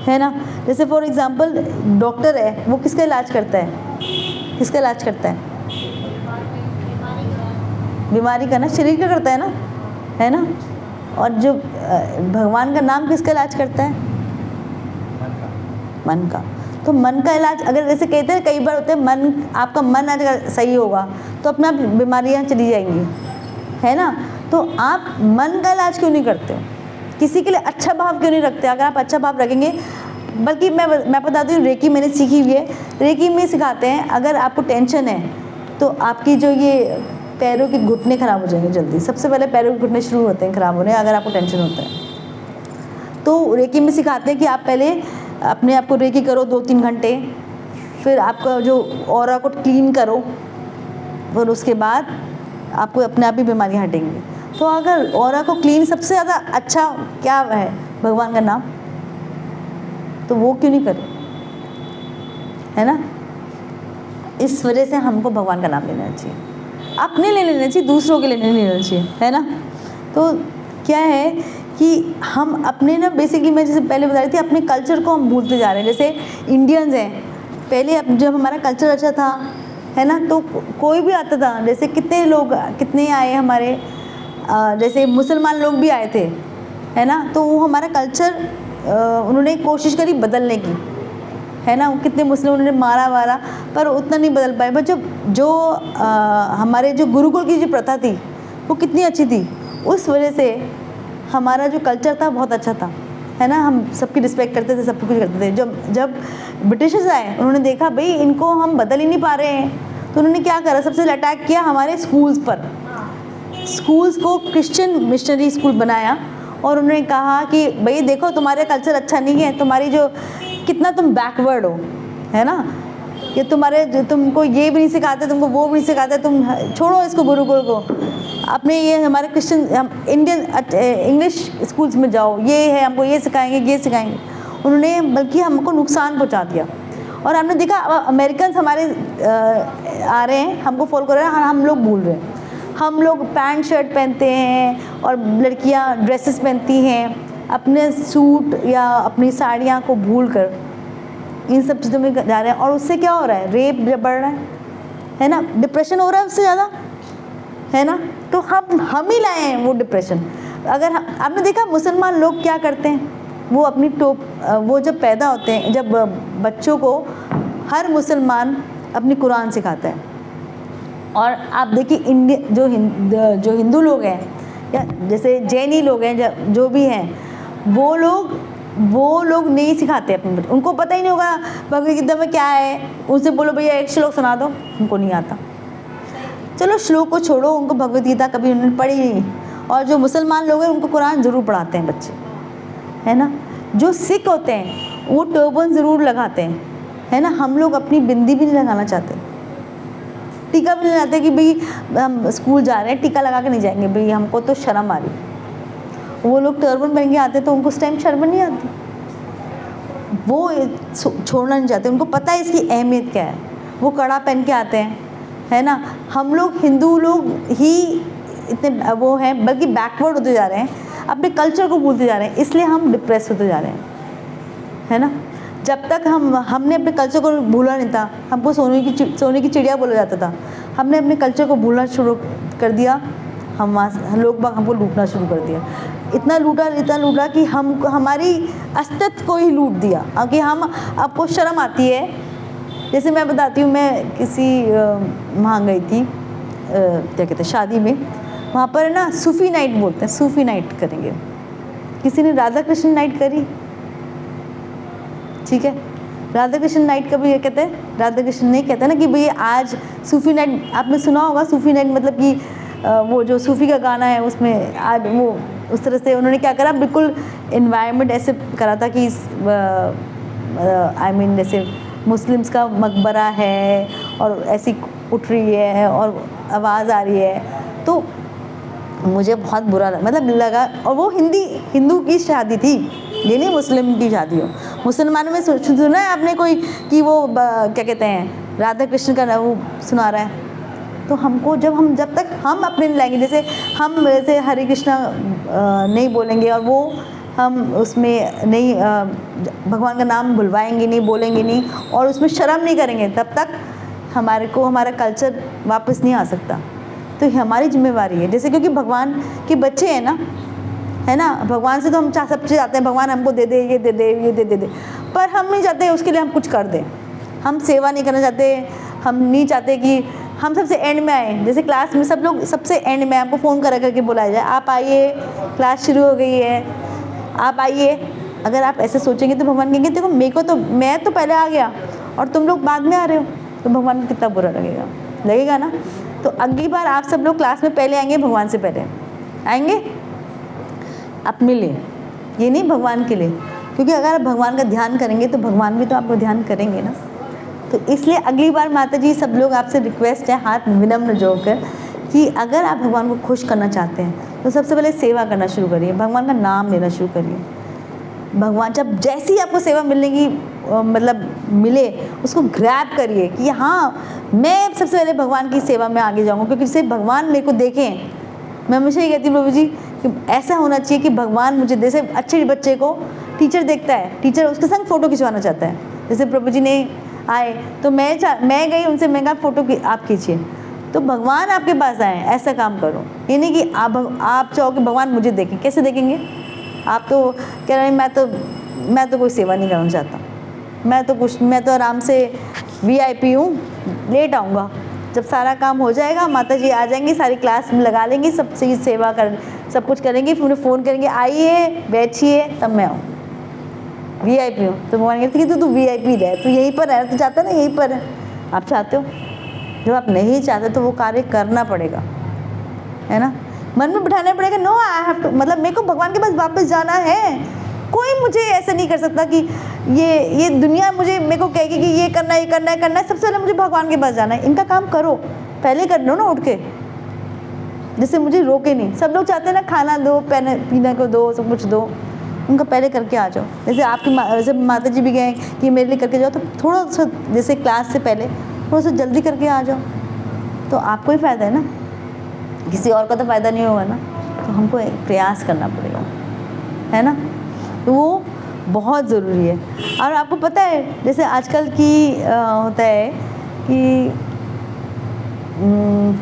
है ना। जैसे फॉर एग्जांपल डॉक्टर है, वो किसका इलाज करता है, किसका इलाज करता है? बीमारी का ना, शरीर का करता है ना। और जो भगवान का नाम किसका इलाज करता है? मन का। तो मन का इलाज अगर जैसे कहते हैं, कई बार होते हैं आपका मन अगर सही होगा तो अपने आप बीमारियाँ चली जाएंगी, है ना। तो आप मन का इलाज क्यों नहीं करते हो? किसी के लिए अच्छा भाव क्यों नहीं रखते? अगर आप अच्छा भाव रखेंगे, बल्कि मैं बताती हूँ, रेकी मैंने सीखी हुई है। रेकी में सिखाते हैं अगर आपको टेंशन है तो आपकी जो ये पैरों के घुटने ख़राब हो जाएंगे जल्दी। सबसे पहले पैरों के घुटने शुरू होते हैं ख़राब होने अगर आपको टेंशन होता है। तो रेकी में सिखाते हैं कि आप पहले अपने आप को रेकी करो 2-3 घंटे, फिर आपका जो ऑरा को क्लीन करो, और उसके बाद आपको अपने आप ही बीमारियाँ हटेंगी। तो अगर ऑरा को क्लीन सबसे ज़्यादा अच्छा क्या है? भगवान का नाम। तो वो क्यों नहीं करें, है ना। इस वजह से हमको भगवान का नाम लेना चाहिए, अपने लिए लेना चाहिए, दूसरों के लिए नहीं लेना चाहिए, है ना। तो क्या है कि हम अपने ना बेसिकली, मैं जैसे पहले बता रही थी, अपने कल्चर को हम भूलते जा रहे हैं। जैसे इंडियंस हैं, पहले जब हमारा कल्चर अच्छा था, है ना, तो कोई भी आता था। जैसे कितने आए हमारे, जैसे मुसलमान लोग भी आए थे, है ना। तो वो हमारा कल्चर उन्होंने कोशिश करी बदलने की, है ना। कितने मुस्लिम उन्होंने मारा, पर उतना नहीं बदल पाए। पर जो हमारे जो गुरुकुल की जो प्रथा थी वो कितनी अच्छी थी, उस वजह से हमारा जो कल्चर था बहुत अच्छा था, है ना। हम सबकी रिस्पेक्ट करते थे, सब कुछ करते थे। जब ब्रिटिशर्स आए, उन्होंने देखा भाई इनको हम बदल ही नहीं पा रहे हैं, तो उन्होंने क्या करा, सबसे पहले अटैक किया हमारे स्कूल्स पर। स्कूल्स को क्रिश्चियन मिशनरी स्कूल बनाया और उन्होंने कहा कि भाई देखो तुम्हारे कल्चर अच्छा नहीं है, तुम्हारी जो कितना तुम बैकवर्ड हो, है ना, कि तुम्हारे जो तुमको ये भी नहीं सिखाते, तुमको वो भी नहीं सिखाते, तुम छोड़ो इसको गुरुकुल को, अपने ये हमारे क्रिश्चियन हम इंडियन इंग्लिश स्कूल्स में जाओ, ये है हमको ये सिखाएंगे ये सिखाएंगे। उन्होंने बल्कि हमको नुकसान पहुंचा दिया। और हमने देखा अमेरिकन हमारे आ रहे हैं, हमको फॉलो कर रहे हैं, हम लोग भूल रहे हैं। हम लोग पैंट शर्ट पहनते हैं और लड़कियां ड्रेसेस पहनती हैं, अपने सूट या अपनी साड़ियाँ को भूल कर इन सब चीज़ों में जा रहे हैं। और उससे क्या हो रहा है, रेप बढ़ रहा है ना, डिप्रेशन हो रहा है उससे ज़्यादा, है ना। तो हम ही लाए हैं वो डिप्रेशन। अगर आपने देखा मुसलमान लोग क्या करते हैं, वो अपनी वो जब पैदा होते हैं, जब बच्चों को हर मुसलमान अपनी कुरान सिखाता है। और आप देखिए जो हिंदू लोग हैं या जैसे जैनी लोग हैं, जो भी हैं, वो लोग नहीं सिखाते अपने बच्चों, उनको पता ही नहीं होगा भगवद गीता में क्या है। उनसे बोलो भैया एक श्लोक सुना दो, उनको नहीं आता। चलो श्लोक को छोड़ो, उनको भगवद गीता कभी उन्होंने पढ़ी नहीं। और जो मुसलमान लोग हैं उनको कुरान ज़रूर पढ़ाते हैं बच्चे, है ना। जो सिख होते हैं वो टर्बन ज़रूर लगाते हैं, है ना। हम लोग अपनी बिंदी भी नहीं लगाना चाहते, टीका भी नहीं लगाते कि भाई हम स्कूल जा रहे हैं टीका लगा के नहीं जाएंगे, भाई हमको तो शर्म आ रही। वो लोग टर्बन पहन के आते तो उनको उस टाइम शर्म नहीं आती, वो छोड़ना नहीं चाहते, उनको पता है इसकी अहमियत क्या है। वो कड़ा पहन के आते हैं, है ना। हम लोग हिंदू लोग ही इतने वो हैं, बल्कि बैकवर्ड होते जा रहे हैं, अपने कल्चर को भूलते जा रहे हैं, इसलिए हम डिप्रेस होते जा रहे हैं, है ना। जब तक हमने अपने कल्चर को भूला नहीं था, हमको सोने की चिड़िया बोला जाता था, हमने अपने कल्चर को भूलना शुरू कर दिया, लोग बाग हमको लूटना शुरू कर दिया। इतना लूटा कि हमारी अस्तित्व को ही लूट दिया। कि हम आपको शर्म आती है। जैसे मैं बताती हूँ, मैं किसी वहाँ गई थी, क्या कहते हैं, शादी में, वहाँ पर ना सूफी नाइट बोलते हैं, सूफी नाइट करेंगे। किसी ने राधा कृष्ण नाइट करी, ठीक है। राधा कृष्ण नाइट कभी ये कहते हैं, राधा कृष्ण नहीं कहते ना कि भाई आज सूफी नाइट। आपने सुना होगा सूफी नाइट मतलब कि वो जो सूफी का गाना है उसमें आज वो उस तरह से उन्होंने क्या करा, बिल्कुल इन्वायरमेंट ऐसे करा था कि जैसे मुस्लिम्स का मकबरा है और ऐसी उठ रही है और आवाज़ आ रही है, तो मुझे बहुत बुरा लगा। और वो हिंदू की शादी थी, ये नहीं मुस्लिम की शादी हो। मुसलमानों में सुना है आपने कोई कि वो क्या कहते हैं, राधा कृष्ण का वो सुना रहा है। तो हमको जब तक हम अपने लैंग्वेज जैसे हरे कृष्णा नहीं बोलेंगे और वो हम उसमें नहीं भगवान का नाम भुलवाएंगे नहीं, बोलेंगे नहीं और उसमें शर्म नहीं करेंगे, तब तक हमारा कल्चर वापस नहीं आ सकता। तो हमारी जिम्मेवारी है, जैसे क्योंकि भगवान के बच्चे हैं ना, है ना। भगवान से तो हम सब चीज़ चाहते हैं, भगवान हमको दे दे, ये दे दे, ये दे दे, पर हम नहीं चाहते उसके लिए हम कुछ कर दें। हम सेवा नहीं करना चाहते, हम नहीं चाहते कि हम सबसे एंड में आए। जैसे क्लास में सब लोग सबसे एंड में, आपको फ़ोन करके बुलाया जाए, आप आइए क्लास शुरू हो गई है, आप आइए। अगर आप ऐसे सोचेंगे तो भगवान कहेंगे देखो मैं तो पहले आ गया और तुम लोग बाद में आ रहे हो, तो भगवान को कितना बुरा लगेगा ना। तो अगली बार आप सब लोग क्लास में पहले आएंगे, भगवान से पहले आएंगे अपने लिए, ये नहीं भगवान के लिए। क्योंकि अगर आप भगवान का ध्यान करेंगे तो भगवान भी तो आपको ध्यान करेंगे ना। तो इसलिए अगली बार माता जी सब लोग आपसे रिक्वेस्ट है, हाथ विनम्र जोड़कर, कि अगर आप भगवान को खुश करना चाहते हैं तो सबसे पहले सेवा करना शुरू करिए, भगवान का नाम लेना शुरू करिए। भगवान जैसी आपको सेवा मिलने की मिले, उसको ग्रैब करिए कि हाँ मैं सबसे पहले भगवान की सेवा में आगे जाऊँगा, क्योंकि जिससे भगवान मेरे को देखें। मैं हमेशा ये कहती हूँ प्रभु जी कि ऐसा होना चाहिए कि भगवान मुझे, जैसे अच्छे बच्चे को टीचर देखता है, टीचर उसके संग फ़ोटो खिंचवाना चाहता है। जैसे प्रभु जी ने आए तो मैं गई उनसे, मैं कहा फ़ोटो आप खींचिए, तो भगवान आपके पास आए, ऐसा काम करो। ये नहीं कि आप चाहो कि भगवान मुझे देखें, कैसे देखेंगे? आप तो कह रहे हैं मैं तो कोई सेवा नहीं करना चाहता, मैं तो आराम से VIP हूँ, लेट आऊँगा, जब सारा काम हो जाएगा माता जी आ जाएंगी, सारी क्लास में लगा लेंगी, सबसे सेवा कर सब कुछ करेंगे, फिर उन्हें फ़ोन करेंगे आइए बैठिए, तब मैं आऊँ, VIP हूँ। तो भगवान कहते कि तू VIP है, तू यहीं पर है, तू चाहता ना यहीं पर है, आप चाहते हो जब आप नहीं चाहते तो वो कार्य करना पड़ेगा, है ना। मन में बिठाना पड़ेगा, नो आई हैव टू, मतलब मेरे को भगवान के पास वापस जाना है। कोई मुझे ऐसा नहीं कर सकता कि ये दुनिया मुझे मेरे को कहेगी कि ये करना है, ये करना है, करना है। सबसे पहले मुझे भगवान के पास जाना है। इनका काम करो, पहले कर लो ना उठ के, जिससे मुझे रोके नहीं। सब लोग चाहते हैं ना खाना दो, पीने को दो, सब कुछ दो, उनका पहले करके आ जाओ। जैसे आपकी जैसे माता जी भी गए कि मेरे लिए करके जाओ, तो थोड़ा सा जैसे क्लास से पहले थोड़ा सा जल्दी करके आ जाओ, तो आपको ही फ़ायदा है ना, किसी और का तो फ़ायदा नहीं होगा ना। तो हमको एक प्रयास करना पड़ेगा, है ना, तो वो बहुत ज़रूरी है। और आपको पता है जैसे आजकल की होता है कि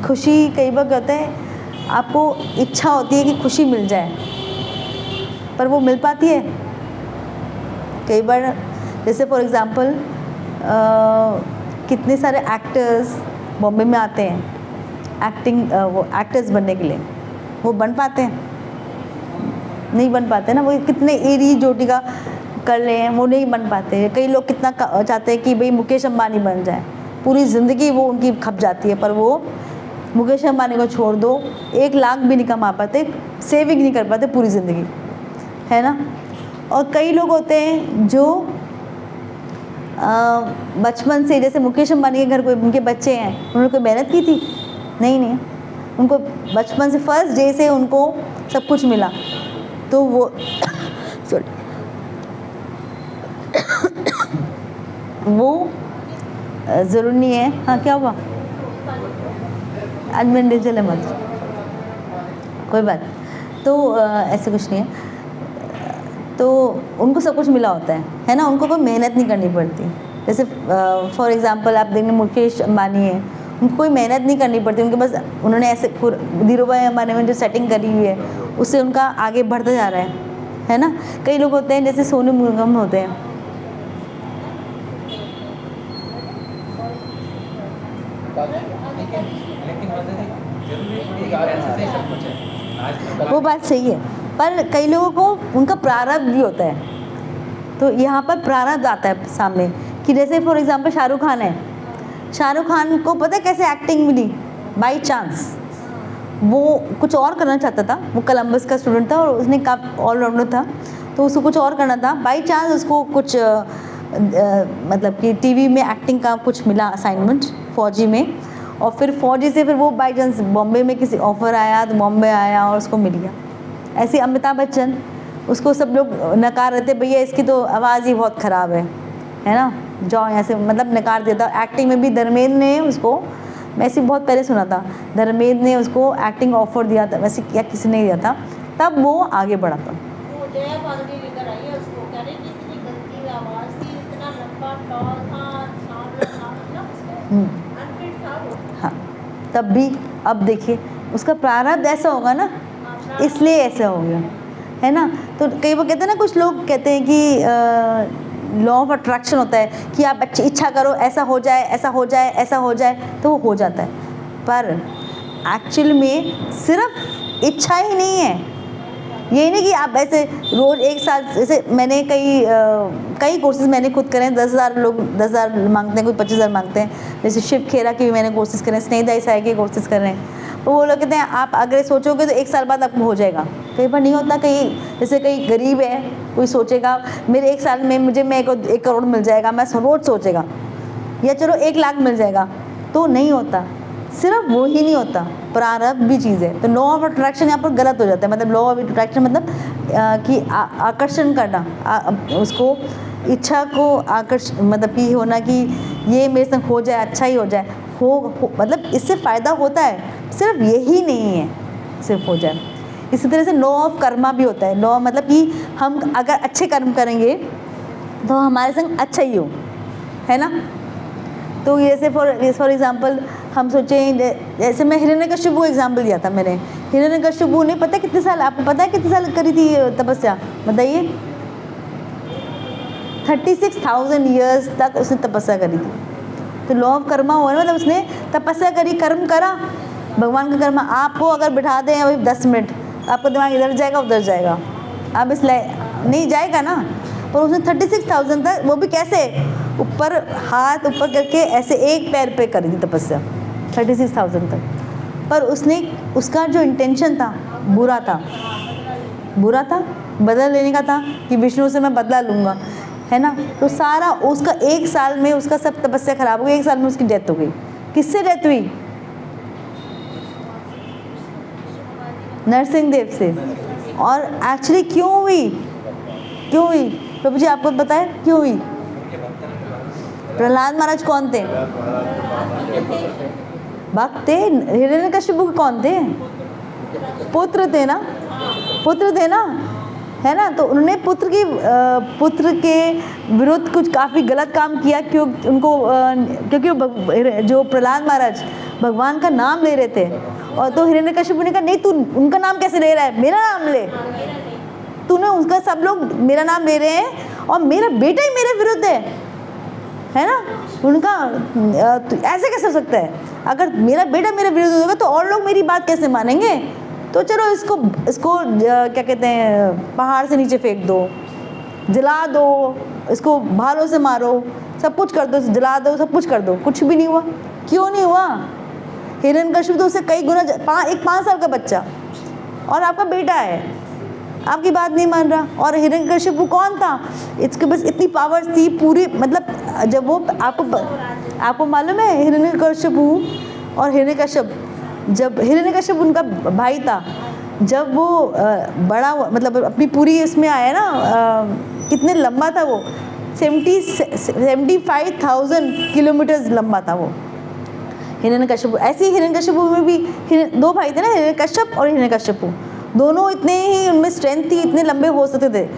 खुशी कई बार होता है, आपको इच्छा होती है कि खुशी मिल जाए, पर वो मिल पाती है कई बार। जैसे फॉर एग्ज़ाम्पल कितने सारे एक्टर्स बॉम्बे में आते हैं वो एक्टर्स बनने के लिए, वो बन पाते हैं? नहीं बन पाते ना। वो कितने एड़ी चोटी का कर लें, वो नहीं बन पाते। कई लोग कितना चाहते हैं कि भाई मुकेश अंबानी बन जाए, पूरी ज़िंदगी वो उनकी खप जाती है, पर वो मुकेश अंबानी को छोड़ दो, 1 लाख भी नहीं कमा पाते, सेविंग नहीं कर पाते पूरी ज़िंदगी, है ना। और कई लोग होते हैं जो बचपन से, जैसे मुकेश अंबानी के घर कोई उनके बच्चे हैं, उन्होंने कोई मेहनत की थी? नहीं, उनको बचपन से फर्स्ट डे से उनको सब कुछ मिला, तो वो सॉरी वो ज़रूरी नहीं है। हाँ, क्या हुआ? एडमिन चले मत, कोई बात। तो ऐसे कुछ नहीं है, तो उनको सब कुछ मिला होता है ना, उनको कोई मेहनत नहीं करनी पड़ती। जैसे फॉर एग्ज़ाम्पल आप देखेंगे मुकेश अंबानी है, उनको कोई मेहनत नहीं करनी पड़ती, उनके बस उन्होंने ऐसे धीरूभाई अंबानी में जो सेटिंग करी हुई है उससे उनका आगे बढ़ता जा रहा है ना। कई लोग होते हैं जैसे सोनू निगम होते हैं, वो बात सही है, पर कई लोगों को उनका प्रारब्ध भी होता है। तो यहाँ पर प्रारब्ध आता है सामने कि जैसे फॉर एग्ज़ाम्पल शाहरुख खान है, शाहरुख खान को पता है कैसे एक्टिंग मिली? By chance. वो कुछ और करना चाहता था, वो कोलंबस का स्टूडेंट था और उसने काफ़ी ऑलराउंडर था, तो उसको कुछ और करना था। बाई चांस उसको कुछ मतलब कि टीवी में एक्टिंग का कुछ मिला असाइनमेंट फौजी में, और फिर फौजी से फिर वो बाई चांस बॉम्बे में किसी ऑफ़र आया तो बॉम्बे आया और उसको मिल गया। ऐसे अमिताभ बच्चन, उसको सब लोग नकार रहे थे, भैया इसकी तो आवाज़ ही बहुत ख़राब है ना, जाओ यहाँ से, मतलब नकार देता। एक्टिंग में भी धर्मेंद्र ने उसको, मैं ऐसे बहुत पहले सुना था, धर्मेंद्र ने उसको एक्टिंग ऑफर दिया था, वैसे क्या किसी ने दिया था, तब वो आगे बढ़ा था। वो जया पागनी लेकर आई है उसको, कह रही कि इतनी गंदी आवाज़ थी, इतना लंबा टॉल था, मतलब उसको अनफिट था वो। हाँ, तब भी अब देखिए उसका प्रारब्ध ऐसा होगा ना, इसलिए ऐसा हो गया, है ना। तो कई बार कहते हैं ना, कुछ लोग कहते हैं कि लॉ ऑफ अट्रैक्शन होता है कि आप अच्छी इच्छा करो, ऐसा हो जाए, ऐसा हो जाए, ऐसा हो जाए, तो वो हो जाता है। पर एक्चुअल में सिर्फ इच्छा ही नहीं है। ये नहीं कि आप ऐसे रोज़ 1 साल, जैसे मैंने कई कोर्सेज़ मैंने खुद करे हैं। 10,000 लोग 10,000 मांगते हैं, कोई 25,000 मांगते हैं। जैसे शिव खेरा की भी मैंने कोर्सेज़ करे हैं, स्नेहा देसाई के कोर्सेज़ कर रहे हैं। तो वो लोग कहते हैं आप अगर सोचोगे तो 1 साल बाद आपको हो जाएगा। कई बार नहीं होता। कहीं जैसे कई गरीब है, कोई सोचेगा मेरे 1 साल में मुझे 1 करोड़ मिल जाएगा, मैं रोज़ सोचेगा, या चलो 1 लाख मिल जाएगा, तो नहीं होता। सिर्फ वो ही नहीं होता, प्रारब्ध भी चीज़ है। तो लॉ ऑफ अट्रैक्शन यहाँ पर गलत हो जाता है। मतलब लॉ ऑफ अट्रैक्शन मतलब कि आकर्षण करना, उसको इच्छा को मतलब कि होना कि ये मेरे संग हो जाए, अच्छा ही हो जाए, हो मतलब इससे फ़ायदा होता है, सिर्फ यही नहीं है सिर्फ हो जाए। इसी तरह से लॉ ऑफ कर्मा भी होता है। लॉ मतलब कि हम अगर अच्छे कर्म करेंगे तो हमारे संग अच्छा ही हो, है ना। तो जैसे फॉर एग्ज़ाम्पल हम सोचें, जैसे मैं हिरण्यकश्यप एग्जाम्पल दिया था मैंने। हिरण्यकश्यप ने पता कितने साल, आपको पता है कितने साल करी थी तपस्या? बताइए। 36,000 ईयर्स तक उसने तपस्या करी थी। तो लॉ ऑफ कर्मा हुआ ना, मतलब उसने तपस्या करी, कर्म करा, भगवान का कर्म। आपको अगर बिठा दें अभी 10 मिनट, आपका दिमाग इधर जाएगा उधर जाएगा, आप इसलिए नहीं जाएगा ना। पर उसने 36,000 तक, वो भी कैसे, ऊपर हाथ ऊपर करके ऐसे एक पैर पे करी थी तपस्या, 36,000 तक, पर उसका जो इंटेंशन था बुरा था, बदला लेने का था कि विष्णु से मैं बदला लूँगा, है ना। तो सारा उसका 1 साल में उसका सब तपस्या खराब हो गई, 1 साल में उसकी डेथ हो गई। किससे डेथ हुई? नरसिंह देव से। और एक्चुअली क्यों हुई प्रभु जी आपको बताए क्यों हुई? प्रहलाद महाराज कौन थे? भक्त थे। हिरण्यकशिपु कौन थे? पुत्र थे ना, है ना। तो उन्होंने पुत्र के विरुद्ध कुछ काफ़ी गलत काम किया, क्योंकि जो प्रहलाद महाराज भगवान का नाम ले रहे थे, और तो हिरण्यकशिपु ने कहा नहीं, तू उनका नाम कैसे ले रहा है, मेरा नाम ले। तूने उसका, सब लोग मेरा नाम ले रहे हैं और मेरा बेटा ही मेरे विरुद्ध है ना। उनका ऐसे कैसे हो सकता है? अगर मेरा बेटा मेरे विरुद्ध होगा तो और लोग मेरी बात कैसे मानेंगे? तो चलो इसको क्या कहते हैं, पहाड़ से नीचे फेंक दो, जला दो, इसको भालों से मारो, सब कुछ कर दो, जला दो, सब कुछ कर दो, कुछ भी नहीं हुआ। क्यों नहीं हुआ? हिरण्यकशिपु तो उससे कई गुना, एक 5 साल का बच्चा और आपका बेटा है, आपकी बात नहीं मान रहा। और हिरण्यकशिपु कौन था? इसके बस इतनी पावर थी पूरी, मतलब जब वो आपको मालूम है हिरण्यकशिपु और हिरण्यकश्यप, जब हिरण्यकश्यप उनका भाई था, जब वो बड़ा मतलब अपनी पूरी इसमें आया ना, कितने लंबा था वो? 75,000 किलोमीटर लंबा था वो हिरण्यकशिपु। ऐसे ही हिरण्यकशिपु में भी 2 भाई थे ना, हिरण्यकश्यप और हिरण्यकशिपु, दोनों इतने ही उनमें स्ट्रेंथ थी, इतने लंबे हो सकते थे।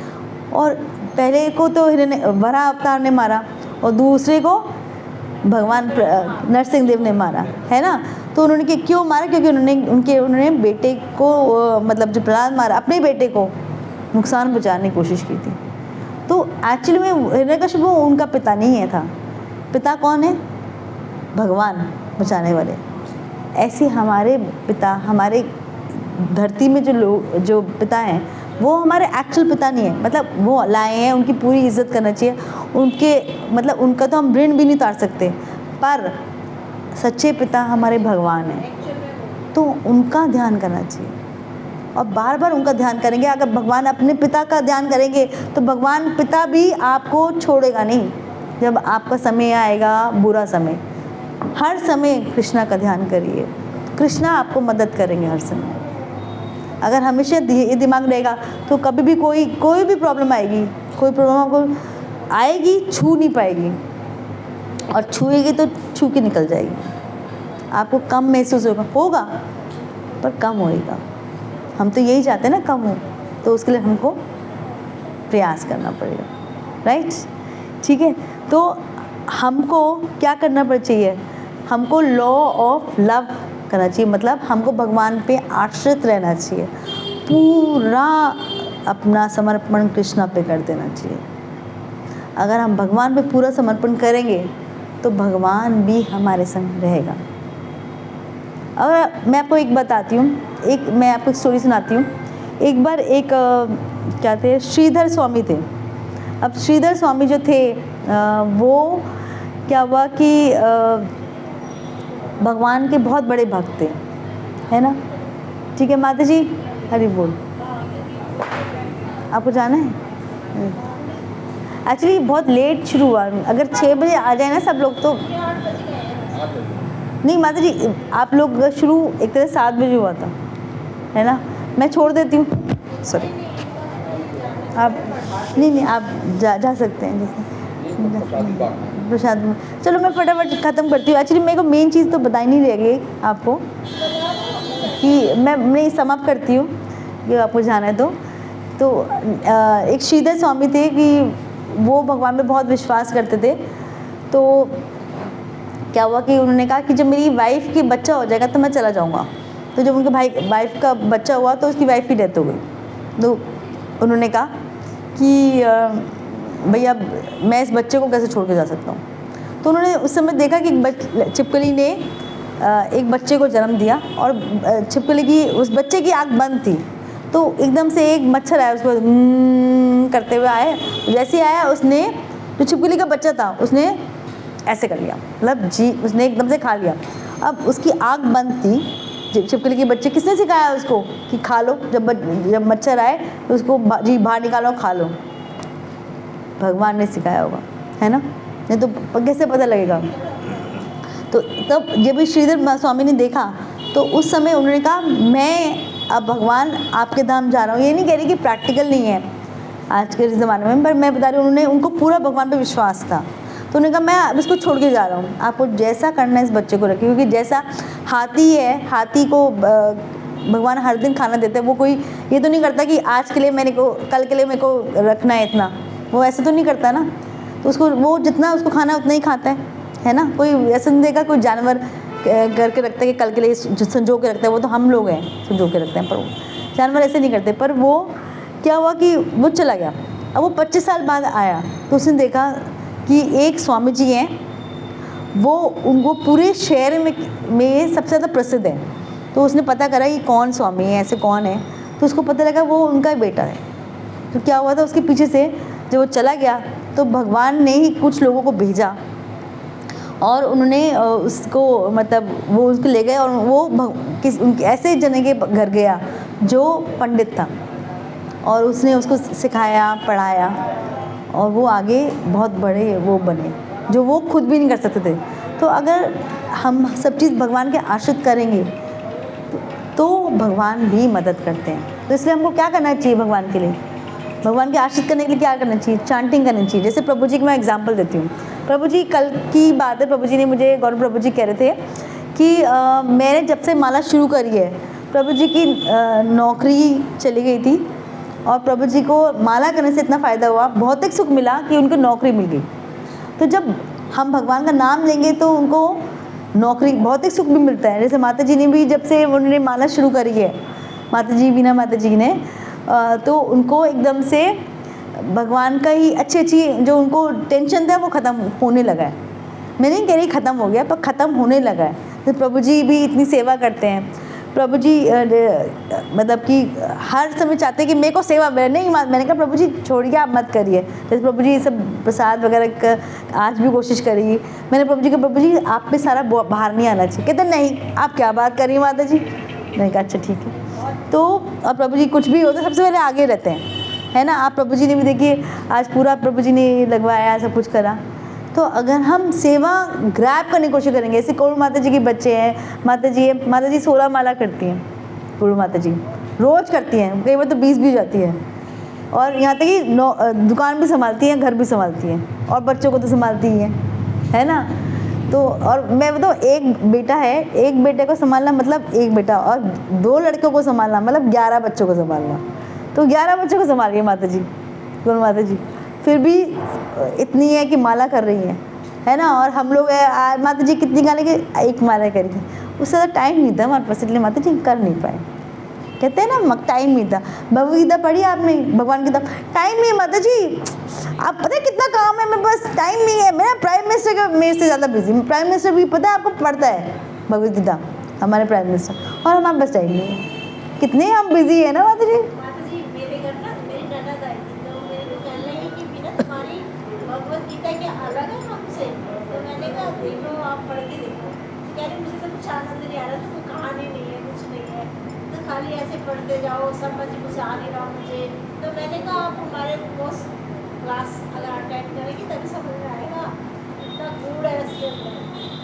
और पहले को तो वराह अवतार ने मारा और दूसरे को भगवान नरसिंह देव ने मारा, है ना। तो उन्होंने क्यों मारा? क्योंकि उन्होंने बेटे को, मतलब जो प्रहलाद मारा, अपने बेटे को नुकसान पहुंचाने की कोशिश की थी। तो एक्चुअली में हिरण्यकशिपु उनका पिता नहीं है था। पिता कौन है? भगवान बचाने वाले। ऐसे हमारे पिता, हमारे धरती में जो पिता हैं, वो हमारे एक्चुअल पिता नहीं है। मतलब वो लाए हैं, उनकी पूरी इज्जत करना चाहिए, उनका तो हम ऋण भी नहीं उतार सकते, पर सच्चे पिता हमारे भगवान हैं, तो उनका ध्यान करना चाहिए और बार बार उनका ध्यान करेंगे। अगर भगवान अपने पिता का ध्यान करेंगे तो भगवान पिता भी आपको छोड़ेगा नहीं। जब आपका समय आएगा, बुरा समय, हर समय कृष्णा का ध्यान करिए, कृष्णा आपको मदद करेंगे हर समय। अगर हमेशा ये दिमाग रहेगा तो कभी भी कोई भी प्रॉब्लम आएगी, कोई प्रॉब्लम आपको आएगी, छू नहीं पाएगी, और छुएगी तो छू के निकल जाएगी। आपको कम महसूस होगा पर कम होएगा। हम तो यही चाहते हैं ना कम हो, तो उसके लिए हमको प्रयास करना पड़ेगा, राइट? ठीक है, तो हमको क्या करना चाहिए? हमको लॉ ऑफ लव करना चाहिए, मतलब हमको भगवान पे आश्रित रहना चाहिए, पूरा अपना समर्पण कृष्णा पे कर देना चाहिए। अगर हम भगवान पे पूरा समर्पण करेंगे तो भगवान भी हमारे संग रहेगा। और मैं आपको एक बताती हूँ, मैं आपको एक स्टोरी सुनाती हूँ। एक बार क्या थे, श्रीधर स्वामी थे। अब श्रीधर स्वामी जो थे, वो क्या हुआ कि भगवान के बहुत बड़े भक्त थे, है ना। ठीक है माता जी, हरि बोल। आपको जाना है? एक्चुअली बहुत लेट शुरू हुआ, अगर 6 बजे आ जाए ना सब लोग तो नहीं। माता जी आप लोग शुरू एक तरह 7 बजे हुआ था, है ना। मैं छोड़ देती हूँ, सॉरी। आप नहीं आप जा सकते हैं, जैसे प्रसाद। चलो मैं फटाफट ख़त्म करती हूँ। एक्चुअली मेरे को मेन चीज़ तो बताई नहीं रहेगी आपको, कि मैं समाप्त करती हूँ कि आपको जाना है। तो एक श्रीधर स्वामी थे कि वो भगवान में बहुत विश्वास करते थे। तो क्या हुआ कि उन्होंने कहा कि जब मेरी वाइफ की बच्चा हो जाएगा तो मैं चला जाऊँगा। तो जब उनके वाइफ का बच्चा हुआ तो उसकी वाइफ की डेथ हो गई। तो उन्होंने कहा कि भैया मैं इस बच्चे को कैसे छोड़ के जा सकता हूँ। तो उन्होंने उस समय देखा कि छिपकली ने एक बच्चे को जन्म दिया और छिपकली की, उस बच्चे की आँख बंद थी। तो एकदम से एक मच्छर आया, उसको करते हुए आया। जैसे ही आया, उसने जो छिपकली का बच्चा था उसने ऐसे कर लिया, मतलब जी उसने एकदम से खा लिया। अब उसकी आँख बंद थी। छिपकली के बच्चे किसने सिखाया उसको कि खा लो, जब मच्छर आए तो उसको जी बाहर निकालो खा लो? भगवान ने सिखाया होगा, है ना? नहीं तो कैसे पता लगेगा? तो तब जब भी श्रीधर स्वामी ने देखा तो उस समय उन्होंने कहा मैं अब भगवान आपके धाम जा रहा हूँ। ये नहीं कह रही कि प्रैक्टिकल नहीं है आज के ज़माने में, पर मैं बता रही हूँ उनको पूरा भगवान पे विश्वास था। तो उन्होंने कहा मैं अब इसको छोड़ के जा रहा हूँ, आपको जैसा करना है इस बच्चे को रखिए, क्योंकि जैसा हाथी है, हाथी को भगवान हर दिन खाना देते हैं। वो कोई ये तो नहीं करता कि आज के लिए कल के लिए मेरे को रखना है इतना, वो ऐसे तो नहीं करता ना। तो उसको वो जितना उसको खाना उतना ही खाता है ना। कोई ऐसा नहीं देगा, कोई जानवर करके रखता है कि कल के लिए संजो के रखता है, वो तो हम लोग हैं संजो के रखते हैं, पर जानवर ऐसे नहीं करते। पर वो क्या हुआ कि वो चला गया। अब वो 25 साल बाद आया तो उसने देखा कि एक स्वामी जी हैं, वो पूरे शहर में सबसे ज़्यादा प्रसिद्ध है। तो उसने पता करा कि कौन स्वामी है, ऐसे कौन है, तो उसको पता लगा वो उनका बेटा है। तो क्या हुआ था उसके पीछे से जब वो चला गया तो भगवान ने ही कुछ लोगों को भेजा और उन्होंने उसको मतलब वो उसको ले गए और वो उनके ऐसे जने के घर गया जो पंडित था और उसने उसको सिखाया पढ़ाया और वो आगे बहुत बड़े वो बने जो वो खुद भी नहीं कर सकते थे। तो अगर हम सब चीज़ भगवान के आश्रित करेंगे तो भगवान भी मदद करते हैं। तो इसलिए हमको क्या करना चाहिए भगवान के लिए? भगवान के आश्रित करने के लिए क्या करना चाहिए? चांटिंग करनी चाहिए। जैसे प्रभु जी की मैं एग्जांपल देती हूँ। प्रभु जी कल की बात है, प्रभु जी ने मुझे गौरव प्रभु जी कह रहे थे कि मैंने जब से माला शुरू करी है, प्रभु जी की नौकरी चली गई थी और प्रभु जी को माला करने से इतना फ़ायदा हुआ, भौतिक सुख मिला कि उनको नौकरी मिल गई। तो जब हम भगवान का नाम लेंगे तो उनको नौकरी भौतिक सुख भी मिलता है। जैसे माता जी ने भी जब से उन्होंने माला शुरू करी है, माता जी बीना माता जी ने, तो उनको एकदम से भगवान का ही अच्छी जो उनको टेंशन था वो ख़त्म होने लगा है। मैं नहीं कह रही ख़त्म हो गया, पर ख़त्म होने लगा है। तो प्रभु जी भी इतनी सेवा करते हैं। प्रभु जी मतलब कि हर समय चाहते हैं कि मेरे को सेवा मिले। नहीं, मैंने कहा प्रभु जी छोड़िए, आप मत करिए। जैसे प्रभु जी सब प्रसाद वगैरह आज भी कोशिश करिए। मैंने प्रभु जी को, प्रभु जी आप पे सारा बाहर नहीं आना चाहिए। कहते नहीं, आप क्या बात कर रही हैं माता जी? मैंने कहा अच्छा ठीक है। तो अब प्रभु जी कुछ भी होता है सबसे पहले आगे रहते हैं, है ना। आप प्रभु जी ने भी देखिए आज पूरा प्रभु जी ने लगवाया, सब कुछ करा। तो अगर हम सेवा ग्रैब करने की कोशिश करेंगे, ऐसे कौन माता जी के बच्चे हैं, माता जी 16 माला करती हैं, गुरु माता जी रोज़ करती हैं, कई बार तो 20 भी जाती है। और यहाँ तक कि दुकान भी संभालती हैं, घर भी संभालती हैं और बच्चों को तो संभालती ही है ना। तो और मैं बताऊँ, एक बेटा है, एक बेटे को संभालना मतलब एक बेटा, और 2 लड़कों को संभालना मतलब 11 बच्चों को संभालना। तो 11 बच्चों को संभाल रही है माता जी, गुरु माता जी, फिर भी इतनी है कि माला कर रही है ना। और हम लोग माता जी कितनी गाने के एक माला करेगी, उससे ज़्यादा टाइम नहीं था हमारे पास, इसलिए माता जी कर नहीं पाए। कहते हैं ना टाइम नहीं था। भगवद गीता पढ़ी आपने, भगवान की टाइम नहीं है माता जी, आप पता है कितना काम है मेरे पास, टाइम नहीं है। मेरा प्राइम मिनिस्टर का मेरे से ज़्यादा बिजी, प्राइम मिनिस्टर भी पता है आपको पढ़ता है भगवद गीता, हमारे प्राइम मिनिस्टर, और हमारे पास टाइम नहीं है। कितने हम बिजी है ना माता जी। माता जी मेरे घर ना मेरी ननद आई थी, तो मेरे को कहने लगी कि बिना तुम्हारी भगवद गीता के अलग है हमसे। तो मैंने कहा देखो आप पढ़ के देखो। कह रही मुझे तो कुछ आनंद नहीं आ रहा, तो कोई कहानी नहीं है, कुछ नहीं है, तो खाली ऐसे पढ़ते जाओ, समझ कुछ आ नहीं रहा मुझे। तो मैंने कहा आप हमारे कोर्स क्लास अगर अटेंड करेंगे तभी समझ में आएगा, इतना गूढ़ है उसके अंदर।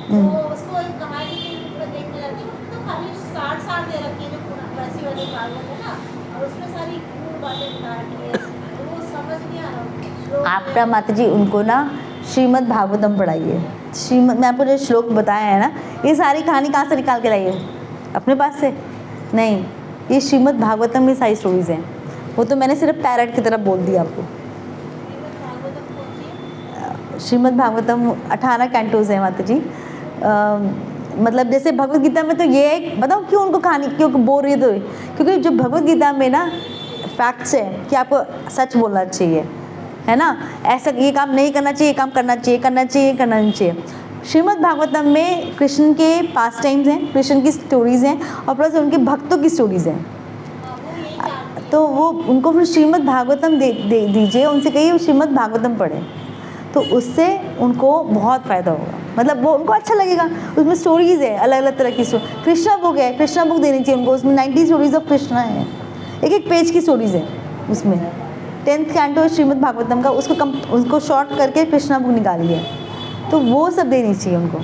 तो उसको एक कहानी के रूप में देखने लगी, तो खाली 60 साल दे रखी है जो वैसी वाली भागवत है ना, और उसमें सारी गूढ़ बातें बता रखी है, तो वो समझ नहीं आ रहा। आपका माता जी उनको ना श्रीमद् भागवतम पढ़ाइए। मैं आपको जो श्लोक बताया है ना, ये सारी कहानी कहाँ से निकाल के लाई है? अपने पास से नहीं, ये श्रीमद् भागवतम में सारी स्टोरीज हैं। वो तो मैंने सिर्फ पैरट की तरह बोल दिया आपको। श्रीमद् भागवतम 18 कैंटोज हैं माता जी। मतलब जैसे भगवद गीता में तो ये है, बताओ क्यों उनको कहानी क्यों बोल रही है? तो क्योंकि जो भगवद गीता में ना फैक्ट्स है कि आपको सच बोलना चाहिए, है ना। ऐसा ये काम नहीं करना चाहिए, ये काम करना चाहिए, करना चाहिए, करना नहीं चाहिए। श्रीमद् भागवतम में कृष्ण के पास टाइम्स हैं, कृष्ण की स्टोरीज़ हैं और प्लस उनके भक्तों की स्टोरीज़ हैं। तो वो उनको फिर श्रीमद् भागवतम दीजिए, उनसे कहिए श्रीमद् भागवतम पढ़ें, तो उससे उनको बहुत फ़ायदा होगा। मतलब वो उनको अच्छा लगेगा। उसमें स्टोरीज़ है अलग अलग तरह की। कृष्णा बुक है, कृष्णा बुक देनी चाहिए उनको। उसमें 90 स्टोरीज़ ऑफ कृष्णा है, एक एक पेज की स्टोरीज़ है उसमें। 10th कैंटो श्रीमद् भागवतम का उसको शॉर्ट करके कृष्णा बुक निकाली है, तो वो सब देनी चाहिए उनको।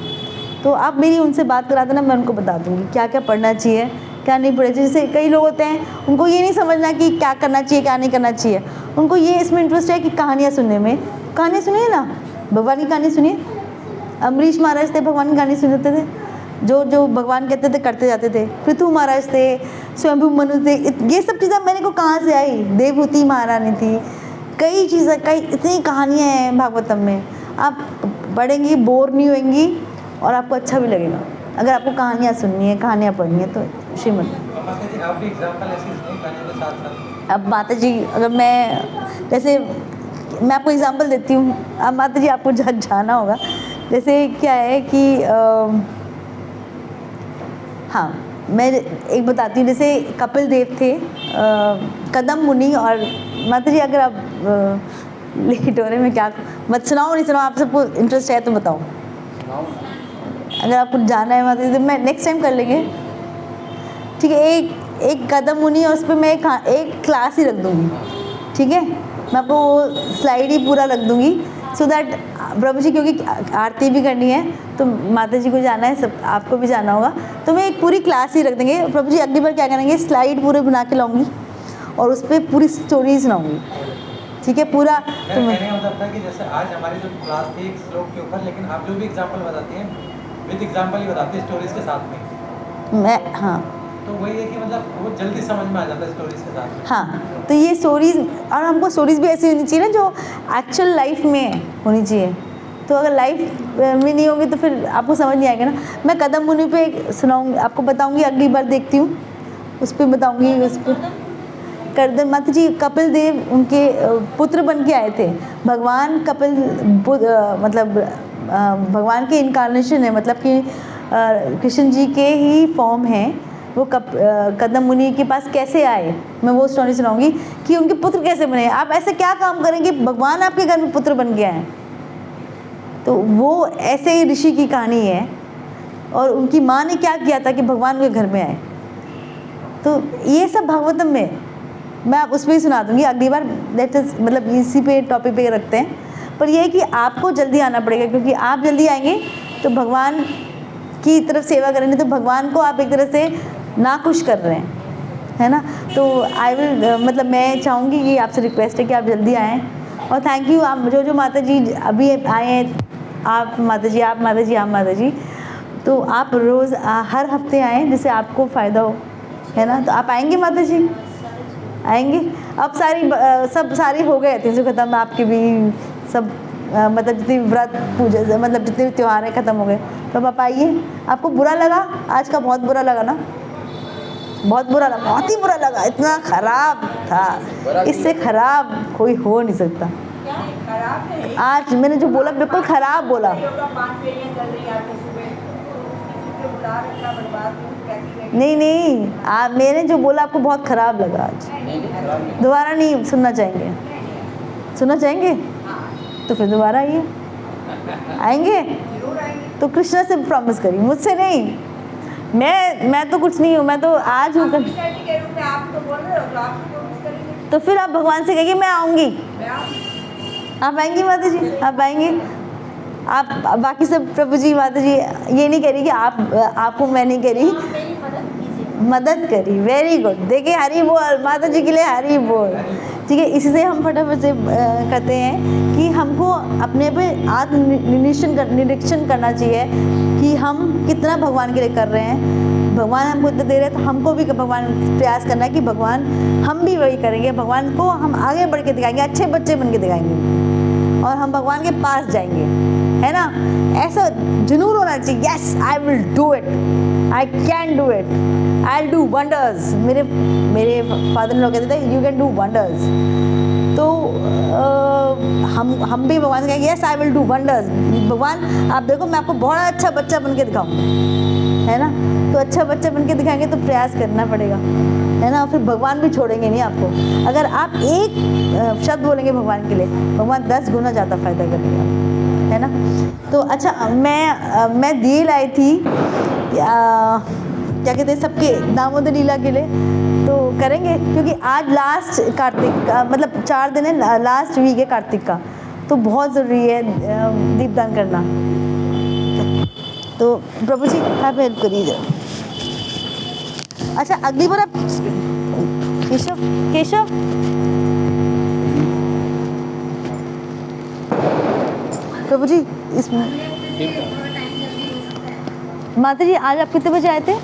तो आप मेरी उनसे बात करा देना, मैं उनको बता दूँगी क्या क्या पढ़ना चाहिए, क्या नहीं पढ़ना चाहिए। जैसे कई लोग होते हैं उनको ये नहीं समझना कि क्या करना चाहिए क्या नहीं करना चाहिए, उनको ये इसमें इंटरेस्ट है कि कहानियाँ सुनने में। कहानियाँ सुनिए ना, भगवान की कहानी सुनिए। अम्बरीश महाराज थे, भगवान की कहानी सुनते थे, जो जो भगवान कहते थे करते जाते थे। पृथु महाराज थे, स्वयंभू मनु थे। ये सब चीज़ें मैंने को कहाँ से आई, देवहूति महारानी थी, कई चीज़ें, कई इतनी कहानियाँ हैं भागवतम में। आप पढ़ेंगी बोर नहीं होंगी और आपको अच्छा भी लगेगा अगर आपको कहानियाँ सुननी है, कहानियाँ पढ़नी है। तो श्रीमद् आप भी एग्जाम्पल ऐसे इसमें कहानी के साथ साथ। अब माता जी, अगर मैं जैसे मैं आपको एग्जांपल देती हूँ, अब माता जी आपको जाना होगा। जैसे क्या है कि हाँ, मैं एक बताती हूँ। जैसे कपिल देव थे, कदम मुनि। और माता जी अगर आप लेट हो रहे, मैं क्या मत सुनाओ, नहीं सुनाओ, आप सबको इंटरेस्ट है तो बताओ। अगर आपको जाना है माता जी तो मैं नेक्स्ट टाइम कर लेंगे, ठीक है। एक कदम मुनि और उस पर मैं एक क्लास ही रख दूँगी, ठीक है। मैं आपको वो स्लाइड ही पूरा रख दूँगी सो दैट प्रभु जी, क्योंकि आरती भी करनी है तो माता जी को जाना है, सब आपको भी जाना होगा, तो मैं एक पूरी क्लास ही रख देंगे। प्रभु जी अगली बार क्या करेंगे, स्लाइड पूरे बना के लाऊंगी और उस पर पूरी स्टोरी सुनाऊंगी, ठीक है पूरा। तो कहने का मतलब था कि जैसे आज हमारी जो क्लास थी एक श्लोक के ऊपर, लेकिन आप जो भी एग्जाम्पल बताती हैं विद एग्जाम्पल ही बताती है स्टोरीज के साथ में। मैं हाँ, तो वही है कि मतलब वो जल्दी समझ में आ जाता है स्टोरीज के साथ में। हाँ, तो ये स्टोरीज़, और हमको स्टोरीज़ भी ऐसी होनी चाहिए ना जो एक्चुअल लाइफ में होनी चाहिए। तो अगर लाइफ में नहीं होगी तो फिर आपको समझ नहीं आएगा ना। मैं कदम मुनि पे सुनाऊंगी, आपको बताऊंगी, अगली बार देखती हूँ उस पर बताऊंगी। उस पर करदम माता जी कपिल देव उनके पुत्र बन के आए थे। भगवान कपिल मतलब भगवान के इनकारनेशन है, मतलब कि कृष्ण जी के ही फॉर्म हैं। वो कदम मुनि के पास कैसे आए, मैं वो स्टोरी सुनाऊंगी कि उनके पुत्र कैसे बने। आप ऐसे क्या काम करेंगे, भगवान आपके घर में पुत्र बन के आए, तो वो ऐसे ही ऋषि की कहानी है। और उनकी माँ ने क्या किया था कि भगवान के घर में आए। तो ये सब भागवतम में मैं आप उस पर ही सुना दूँगी अगली बार। दैट इज़ मतलब इसी पे टॉपिक पे रखते हैं। पर यह है कि आपको जल्दी आना पड़ेगा, क्योंकि आप जल्दी आएंगे तो भगवान की तरफ सेवा करेंगे, तो भगवान को आप एक तरह से नाखुश कर रहे हैं, है ना। तो आई विल मतलब मैं चाहूँगी कि आपसे रिक्वेस्ट है कि आप जल्दी आएँ। और थैंक यू आप जो माता जी अभी आए हैं, आप माता जी, आप माता जी, आप माता जी, तो आप रोज़ हर हफ्ते आएँ जिससे आपको फ़ायदा हो, है ना। तो आप आएंगे माता जी, आएंगे। अब सब सारी हो गए थे जो ख़त्म, आपके भी सब मतलब जितनी व्रत पूजा मतलब जितने भी त्यौहार हैं ख़त्म हो गए। तो अब आप आइए। आपको बुरा लगा आज का, बहुत बुरा लगा ना, बहुत बुरा लगा, बहुत ही बुरा लगा, इतना ख़राब था, इससे ख़राब कोई हो नहीं सकता। आज मैंने जो बोला बिल्कुल ख़राब बोला। नहीं, मैंने जो बोला आपको बहुत ख़राब लगा आज। दोबारा नहीं सुनना चाहेंगे, सुनना चाहेंगे तो फिर दोबारा आइए। आएंगे तो कृष्णा से प्रॉमिस करिए, मुझसे नहीं। मैं तो कुछ नहीं हूँ, मैं तो आज हूँ। तो फिर आप भगवान से कहिए मैं आऊँगी। आप आएंगी माता जी, आप आएंगे। आप बाकी सब प्रभु जी माता जी ये नहीं कह रही कि आपको मैं नहीं कह रही, मदद करी। Very good. देखिए हरी बोल माता जी के लिए, हरी बोल। ठीक है, इसी से हम फटाफट से कहते हैं कि हमको अपने पे निरीक्षण करना चाहिए कि हम कितना भगवान के लिए कर रहे हैं। भगवान हमको इतना दे रहे हैं तो हमको भी भगवान प्रयास करना है कि भगवान हम भी वही करेंगे। भगवान को हम आगे बढ़ के दिखाएंगे, अच्छे बच्चे बन के दिखाएंगे और हम भगवान के पास जाएंगे, है ना। ऐसा जुनून होना चाहिए, yes I will do it, I can do it, I will do wonders. मेरे फादर लोग कहते थे यू कैन डू वंडर्स। तो हम भी भगवान से कहेंगे yes I will do wonders. भगवान आप देखो मैं आपको बहुत अच्छा बच्चा बन के दिखाऊंगा, है ना। तो अच्छा बच्चा बन के दिखाएंगे तो प्रयास करना पड़ेगा, है ना। फिर भगवान भी छोड़ेंगे नहीं आपको। अगर आप एक शब्द बोलेंगे भगवान के लिए, भगवान 10 गुना ज़्यादा फ़ायदा करेंगे, है ना। तो अच्छा मैं दिए लाई थी क्या कहते हैं सबके दामोदर लीला के लिए, तो करेंगे क्योंकि आज लास्ट कार्तिक मतलब 4 दिन है, लास्ट वीक है कार्तिक का, तो बहुत ज़रूरी है दीपदान करना। तो प्रभु जी आप हेल्प करिए। अच्छा अगली बार आप केशव प्रभु जी इसमें थोड़ा टाइम जल्दी हो सकता है। माता जी आज आप कितने बजे आए थे?